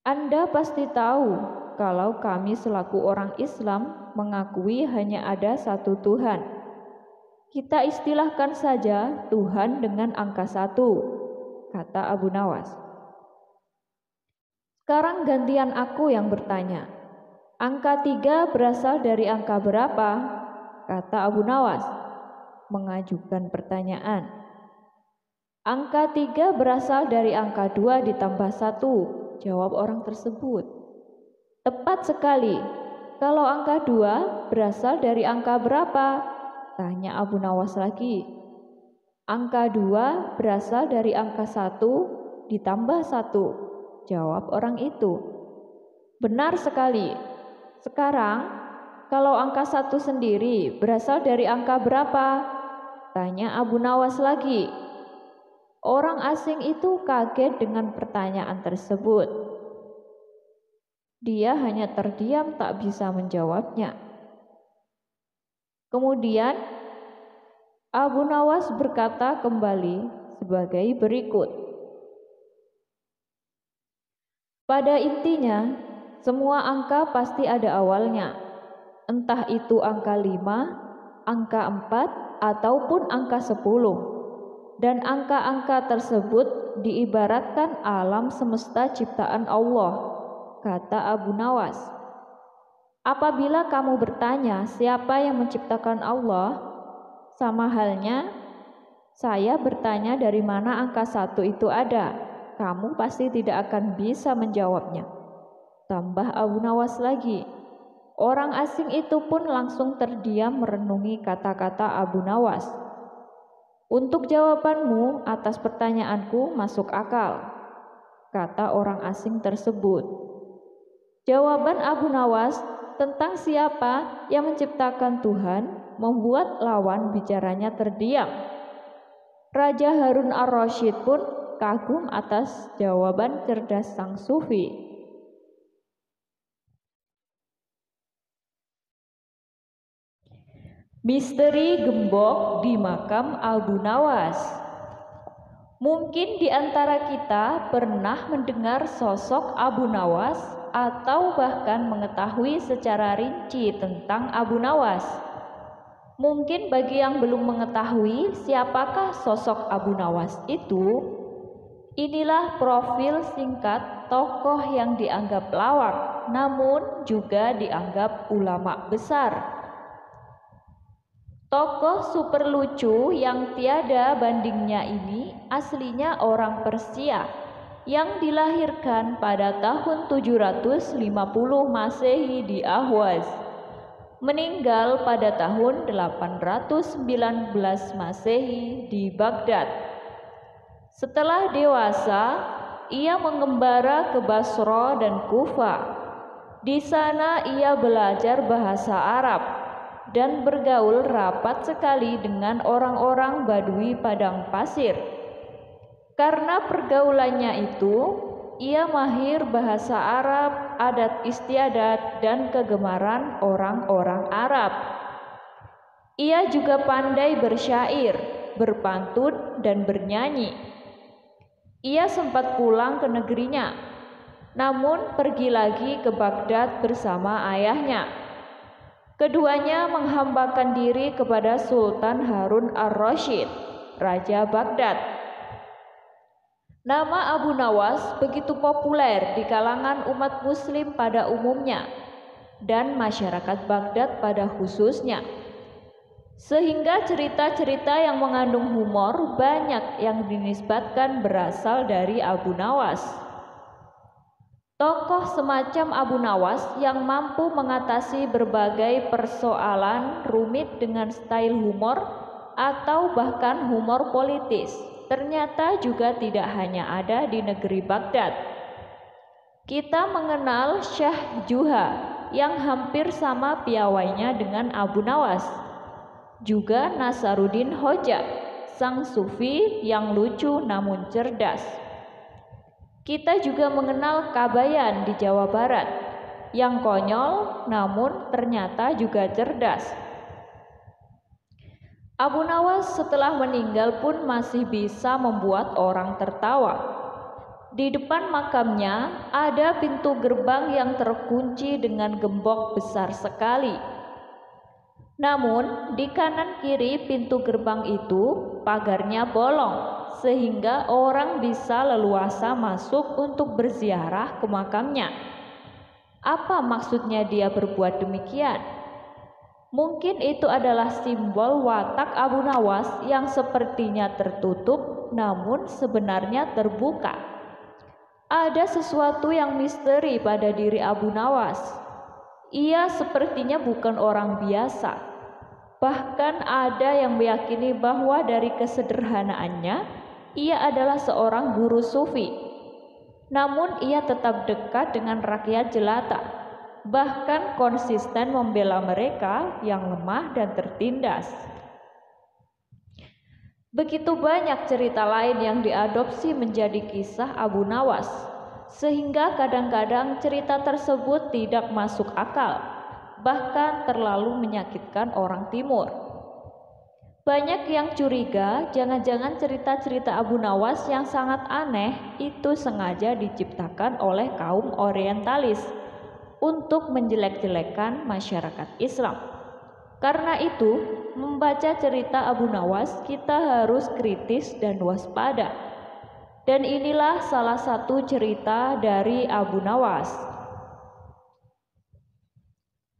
Speaker 1: Anda pasti tahu kalau kami selaku orang Islam mengakui hanya ada satu Tuhan. Kita istilahkan saja Tuhan dengan angka 1, kata Abu Nawas. Sekarang gantian aku yang bertanya. Angka 3 berasal dari angka berapa? Kata Abu Nawas, mengajukan pertanyaan. Angka 3 berasal dari angka 2 ditambah 1, jawab orang tersebut. Tepat sekali. Kalau angka 2 berasal dari angka berapa? Tanya Abu Nawas lagi. Angka 2 berasal dari angka 1 ditambah 1, jawab orang itu. Benar sekali. Sekarang, kalau angka 1 sendiri berasal dari angka berapa? Tanya Abu Nawas lagi. Orang asing itu kaget dengan pertanyaan tersebut. Dia hanya terdiam tak bisa menjawabnya. Kemudian Abu Nawas berkata kembali sebagai berikut. Pada intinya, semua angka pasti ada awalnya. Entah itu angka 5, angka 4, ataupun angka 10. Dan angka-angka tersebut diibaratkan alam semesta ciptaan Allah, kata Abu Nawas. Apabila kamu bertanya siapa yang menciptakan Allah, sama halnya saya bertanya dari mana angka 1 itu ada. Kamu pasti tidak akan bisa menjawabnya. Tambah Abu Nawas lagi. Orang asing itu pun langsung terdiam merenungi kata-kata Abu Nawas. Untuk jawabanmu atas pertanyaanku masuk akal, kata orang asing tersebut. Jawaban Abu Nawas tentang siapa yang menciptakan Tuhan membuat lawan bicaranya terdiam. Raja Harun ar-Rasyid pun kagum atas jawaban cerdas sang sufi. Misteri gembok di makam Abu Nawas. Mungkin di antara kita pernah mendengar sosok Abu Nawas atau bahkan mengetahui secara rinci tentang Abu Nawas. Mungkin bagi yang belum mengetahui siapakah sosok Abu Nawas itu, inilah profil singkat tokoh yang dianggap lawak namun juga dianggap ulama besar. Tokoh super lucu yang tiada bandingnya ini aslinya orang Persia yang dilahirkan pada tahun 750 Masehi di Ahwaz, meninggal pada tahun 819 Masehi di Baghdad. Setelah dewasa, ia mengembara ke Basra dan Kufa. Di sana ia belajar bahasa Arab dan bergaul rapat sekali dengan orang-orang Badui padang pasir. Karena pergaulannya itu, ia mahir bahasa Arab, adat istiadat, dan kegemaran orang-orang Arab. Ia juga pandai bersyair, berpantun, dan bernyanyi. Ia sempat pulang ke negerinya, namun pergi lagi ke Baghdad bersama ayahnya. Keduanya menghambakan diri kepada Sultan Harun ar-Rasyid, Raja Baghdad. Nama Abu Nawas begitu populer di kalangan umat muslim pada umumnya dan masyarakat Baghdad pada khususnya, sehingga cerita-cerita yang mengandung humor banyak yang dinisbatkan berasal dari Abu Nawas. Tokoh semacam Abu Nawas yang mampu mengatasi berbagai persoalan rumit dengan style humor atau bahkan humor politis ternyata juga tidak hanya ada di negeri Baghdad. Kita mengenal Syah Juha yang hampir sama piawainya dengan Abu Nawas. Juga Nasaruddin Hoja, sang sufi yang lucu namun cerdas. Kita juga mengenal Kabayan di Jawa Barat, yang konyol namun ternyata juga cerdas. Abu Nawas setelah meninggal pun masih bisa membuat orang tertawa. Di depan makamnya ada pintu gerbang yang terkunci dengan gembok besar sekali. Namun di kanan kiri pintu gerbang itu pagarnya bolong, sehingga orang bisa leluasa masuk untuk berziarah ke makamnya. Apa maksudnya dia berbuat demikian? Mungkin itu adalah simbol watak Abu Nawas yang sepertinya tertutup namun sebenarnya terbuka. Ada sesuatu yang misteri pada diri Abu Nawas. Ia sepertinya bukan orang biasa. Bahkan ada yang meyakini bahwa dari kesederhanaannya, ia adalah seorang guru sufi. Namun ia tetap dekat dengan rakyat jelata, bahkan konsisten membela mereka yang lemah dan tertindas. Begitu banyak cerita lain yang diadopsi menjadi kisah Abu Nawas, sehingga kadang-kadang cerita tersebut tidak masuk akal, bahkan terlalu menyakitkan orang timur. Banyak yang curiga jangan-jangan cerita-cerita Abu Nawas yang sangat aneh itu sengaja diciptakan oleh kaum orientalis untuk menjelek-jelekan masyarakat Islam. Karena itu, membaca cerita Abu Nawas kita harus kritis dan waspada. Dan inilah salah satu cerita dari Abu Nawas.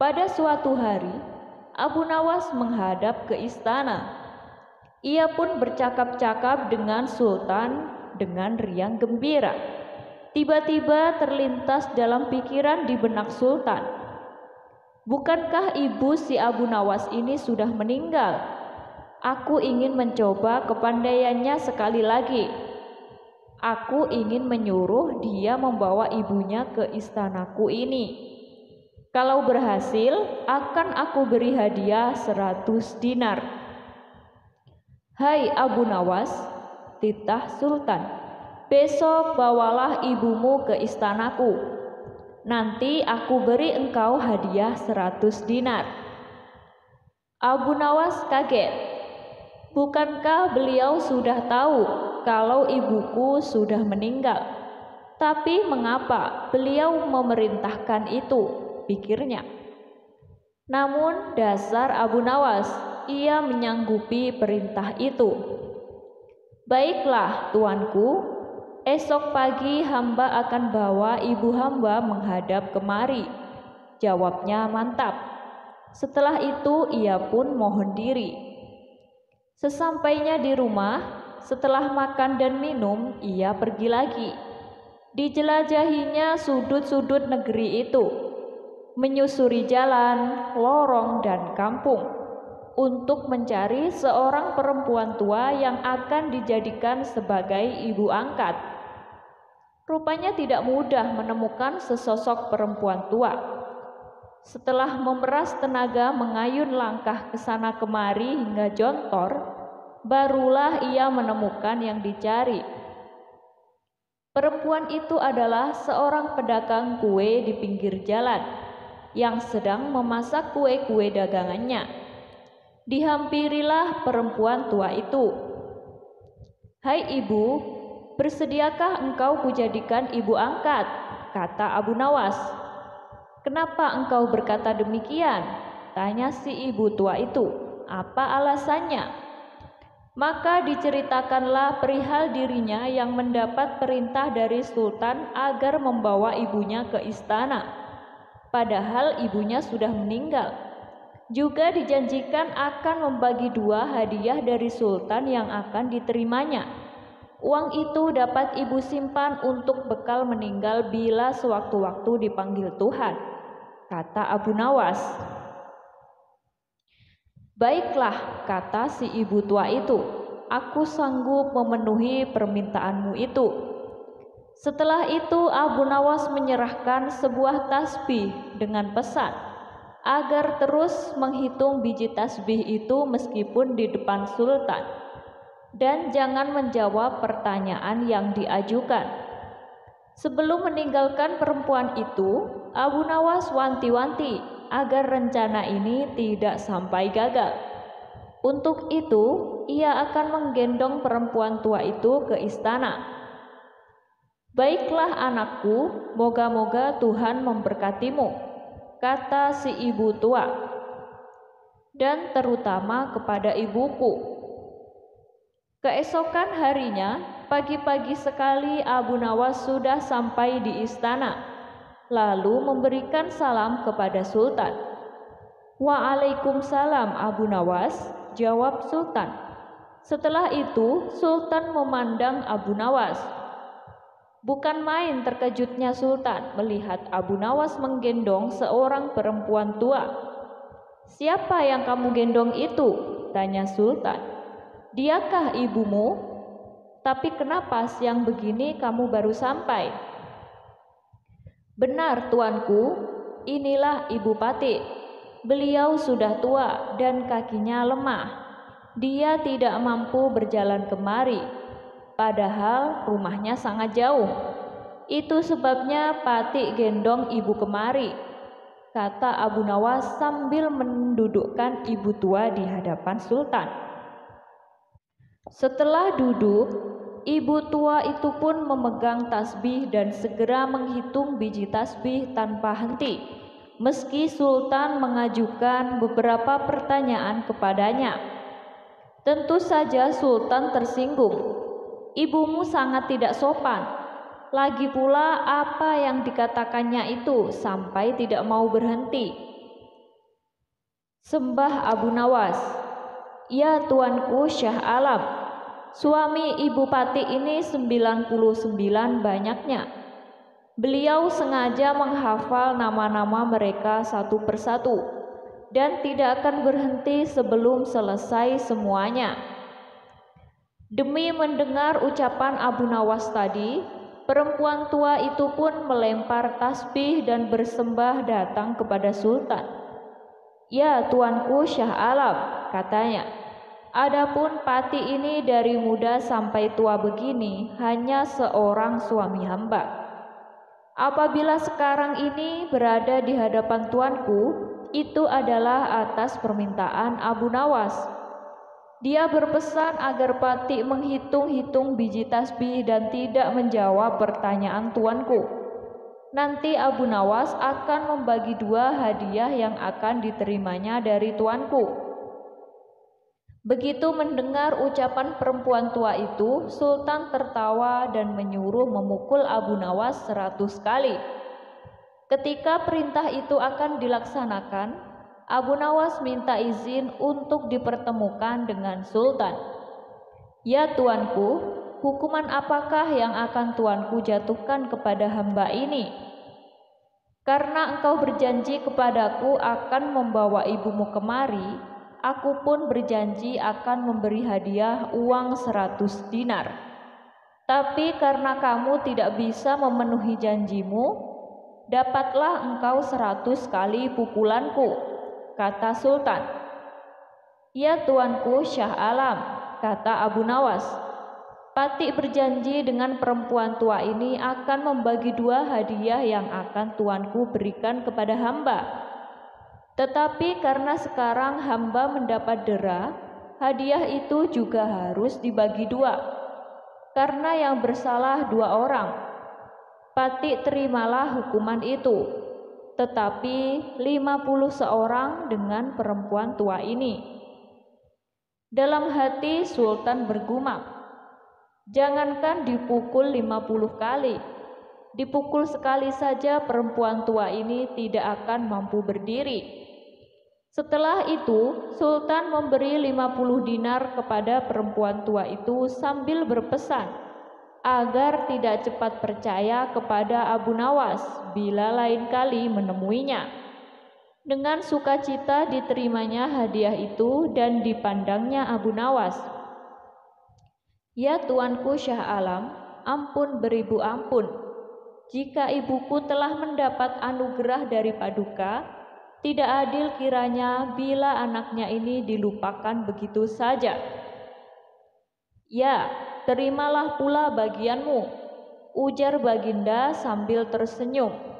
Speaker 1: Pada suatu hari, Abu Nawas menghadap ke istana. Ia pun bercakap-cakap dengan sultan dengan riang gembira. Tiba-tiba terlintas dalam pikiran di benak sultan, bukankah ibu si Abu Nawas ini sudah meninggal? Aku ingin mencoba kepandaiannya sekali lagi. Aku ingin menyuruh dia membawa ibunya ke istanaku ini. Kalau berhasil, akan aku beri hadiah 100 dinar. Hai Abu Nawas, titah sultan, besok bawalah ibumu ke istanaku. Nanti aku beri engkau hadiah 100 dinar. Abu Nawas kaget. Bukankah beliau sudah tahu kalau ibuku sudah meninggal? Tapi mengapa beliau memerintahkan itu, pikirnya. Namun dasar Abu Nawas, ia menyanggupi perintah itu. Baiklah tuanku, esok pagi hamba akan bawa ibu hamba menghadap kemari. Jawabnya mantap. Setelah itu ia pun mohon diri. Sesampainya di rumah, setelah makan dan minum, ia pergi lagi. Dijelajahinya sudut-sudut negeri itu, menyusuri jalan, lorong, dan kampung untuk mencari seorang perempuan tua yang akan dijadikan sebagai ibu angkat. Rupanya tidak mudah menemukan sesosok perempuan tua. Setelah memeras tenaga mengayun langkah ke sana kemari hingga jontor, barulah ia menemukan yang dicari. Perempuan itu adalah seorang pedagang kue di pinggir jalan yang sedang memasak kue-kue dagangannya. Dihampirilah perempuan tua itu. Hai ibu, bersediakah engkau kujadikan ibu angkat? Kata Abu Nawas. Kenapa engkau berkata demikian? Tanya si ibu tua itu. Apa alasannya? Maka diceritakanlah perihal dirinya yang mendapat perintah dari sultan agar membawa ibunya ke istana, padahal ibunya sudah meninggal. Juga dijanjikan akan membagi 2 hadiah dari sultan yang akan diterimanya. Uang itu dapat ibu simpan untuk bekal meninggal bila sewaktu-waktu dipanggil Tuhan, kata Abu Nawas. Baiklah, kata si ibu tua itu, aku sanggup memenuhi permintaanmu itu. Setelah itu Abu Nawas menyerahkan sebuah tasbih dengan pesan agar terus menghitung biji tasbih itu meskipun di depan sultan, dan jangan menjawab pertanyaan yang diajukan. Sebelum meninggalkan perempuan itu, Abu Nawas wanti-wanti agar rencana ini tidak sampai gagal. Untuk itu, ia akan menggendong perempuan tua itu ke istana. Baiklah anakku, moga-moga Tuhan memberkatimu, kata si ibu tua, dan terutama kepada ibuku. Keesokan harinya, pagi-pagi sekali Abu Nawas sudah sampai di istana, lalu memberikan salam kepada sultan. Waalaikumsalam Abu Nawas, jawab sultan. Setelah itu sultan memandang Abu Nawas. Bukan main terkejutnya sultan melihat Abu Nawas menggendong seorang perempuan tua. Siapa yang kamu gendong itu? Tanya sultan. Diakah ibumu? Tapi kenapa siang begini kamu baru sampai? Benar tuanku, inilah Ibu Pati. Beliau sudah tua dan kakinya lemah. Dia tidak mampu berjalan kemari, padahal rumahnya sangat jauh. Itu sebabnya Pati gendong ibu kemari, kata Abu Nawas sambil mendudukkan ibu tua di hadapan sultan. Setelah duduk, ibu tua itu pun memegang tasbih dan segera menghitung biji tasbih tanpa henti, meski sultan mengajukan beberapa pertanyaan kepadanya. Tentu saja sultan tersinggung. Ibumu sangat tidak sopan. Lagi pula apa yang dikatakannya itu sampai tidak mau berhenti. Sembah Abu Nawas. Ya tuanku Syah Alam, suami Ibu Pati ini 99 banyaknya. Beliau sengaja menghafal nama-nama mereka satu persatu dan tidak akan berhenti sebelum selesai semuanya. Demi mendengar ucapan Abu Nawas tadi, perempuan tua itu pun melempar tasbih dan bersembah datang kepada sultan. Ya tuanku Syah Alam, katanya, adapun Pati ini dari muda sampai tua begini hanya seorang suami hamba. Apabila sekarang ini berada di hadapan tuanku, itu adalah atas permintaan Abu Nawas. Dia berpesan agar Pati menghitung-hitung biji tasbih dan tidak menjawab pertanyaan tuanku. Nanti Abu Nawas akan membagi 2 hadiah yang akan diterimanya dari tuanku. Begitu mendengar ucapan perempuan tua itu, sultan tertawa dan menyuruh memukul Abu Nawas 100 kali. Ketika perintah itu akan dilaksanakan, Abu Nawas minta izin untuk dipertemukan dengan sultan. Ya tuanku, hukuman apakah yang akan tuanku jatuhkan kepada hamba ini? Karena engkau berjanji kepadaku akan membawa ibumu kemari, aku pun berjanji akan memberi hadiah uang 100 dinar. Tapi karena kamu tidak bisa memenuhi janjimu, dapatlah engkau 100 kali pukulanku, kata sultan. Ya tuanku Syah Alam, kata Abu Nawas. Pati berjanji dengan perempuan tua ini akan membagi 2 hadiah yang akan tuanku berikan kepada hamba. Tetapi karena sekarang hamba mendapat dera, hadiah itu juga harus dibagi 2. Karena yang bersalah 2 orang. Pati terimalah hukuman itu. Tetapi 50 seorang dengan perempuan tua ini. Dalam hati Sultan bergumam, jangankan dipukul 50 kali, dipukul sekali saja perempuan tua ini tidak akan mampu berdiri. Setelah itu, Sultan memberi 50 dinar kepada perempuan tua itu sambil berpesan agar tidak cepat percaya kepada Abu Nawas bila lain kali menemuinya. Dengan sukacita diterimanya hadiah itu dan dipandangnya Abu Nawas. Ya tuanku Syah Alam, ampun beribu ampun. Jika ibuku telah mendapat anugerah dari Paduka, tidak adil kiranya bila anaknya ini dilupakan begitu saja. Ya, terimalah pula bagianmu, ujar Baginda sambil tersenyum.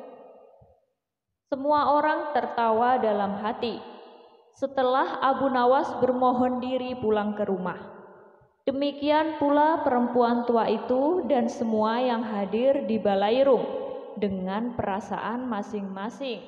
Speaker 1: Semua orang tertawa dalam hati. Setelah Abu Nawas bermohon diri pulang ke rumah, demikian pula perempuan tua itu dan semua yang hadir di Balairung dengan perasaan masing-masing.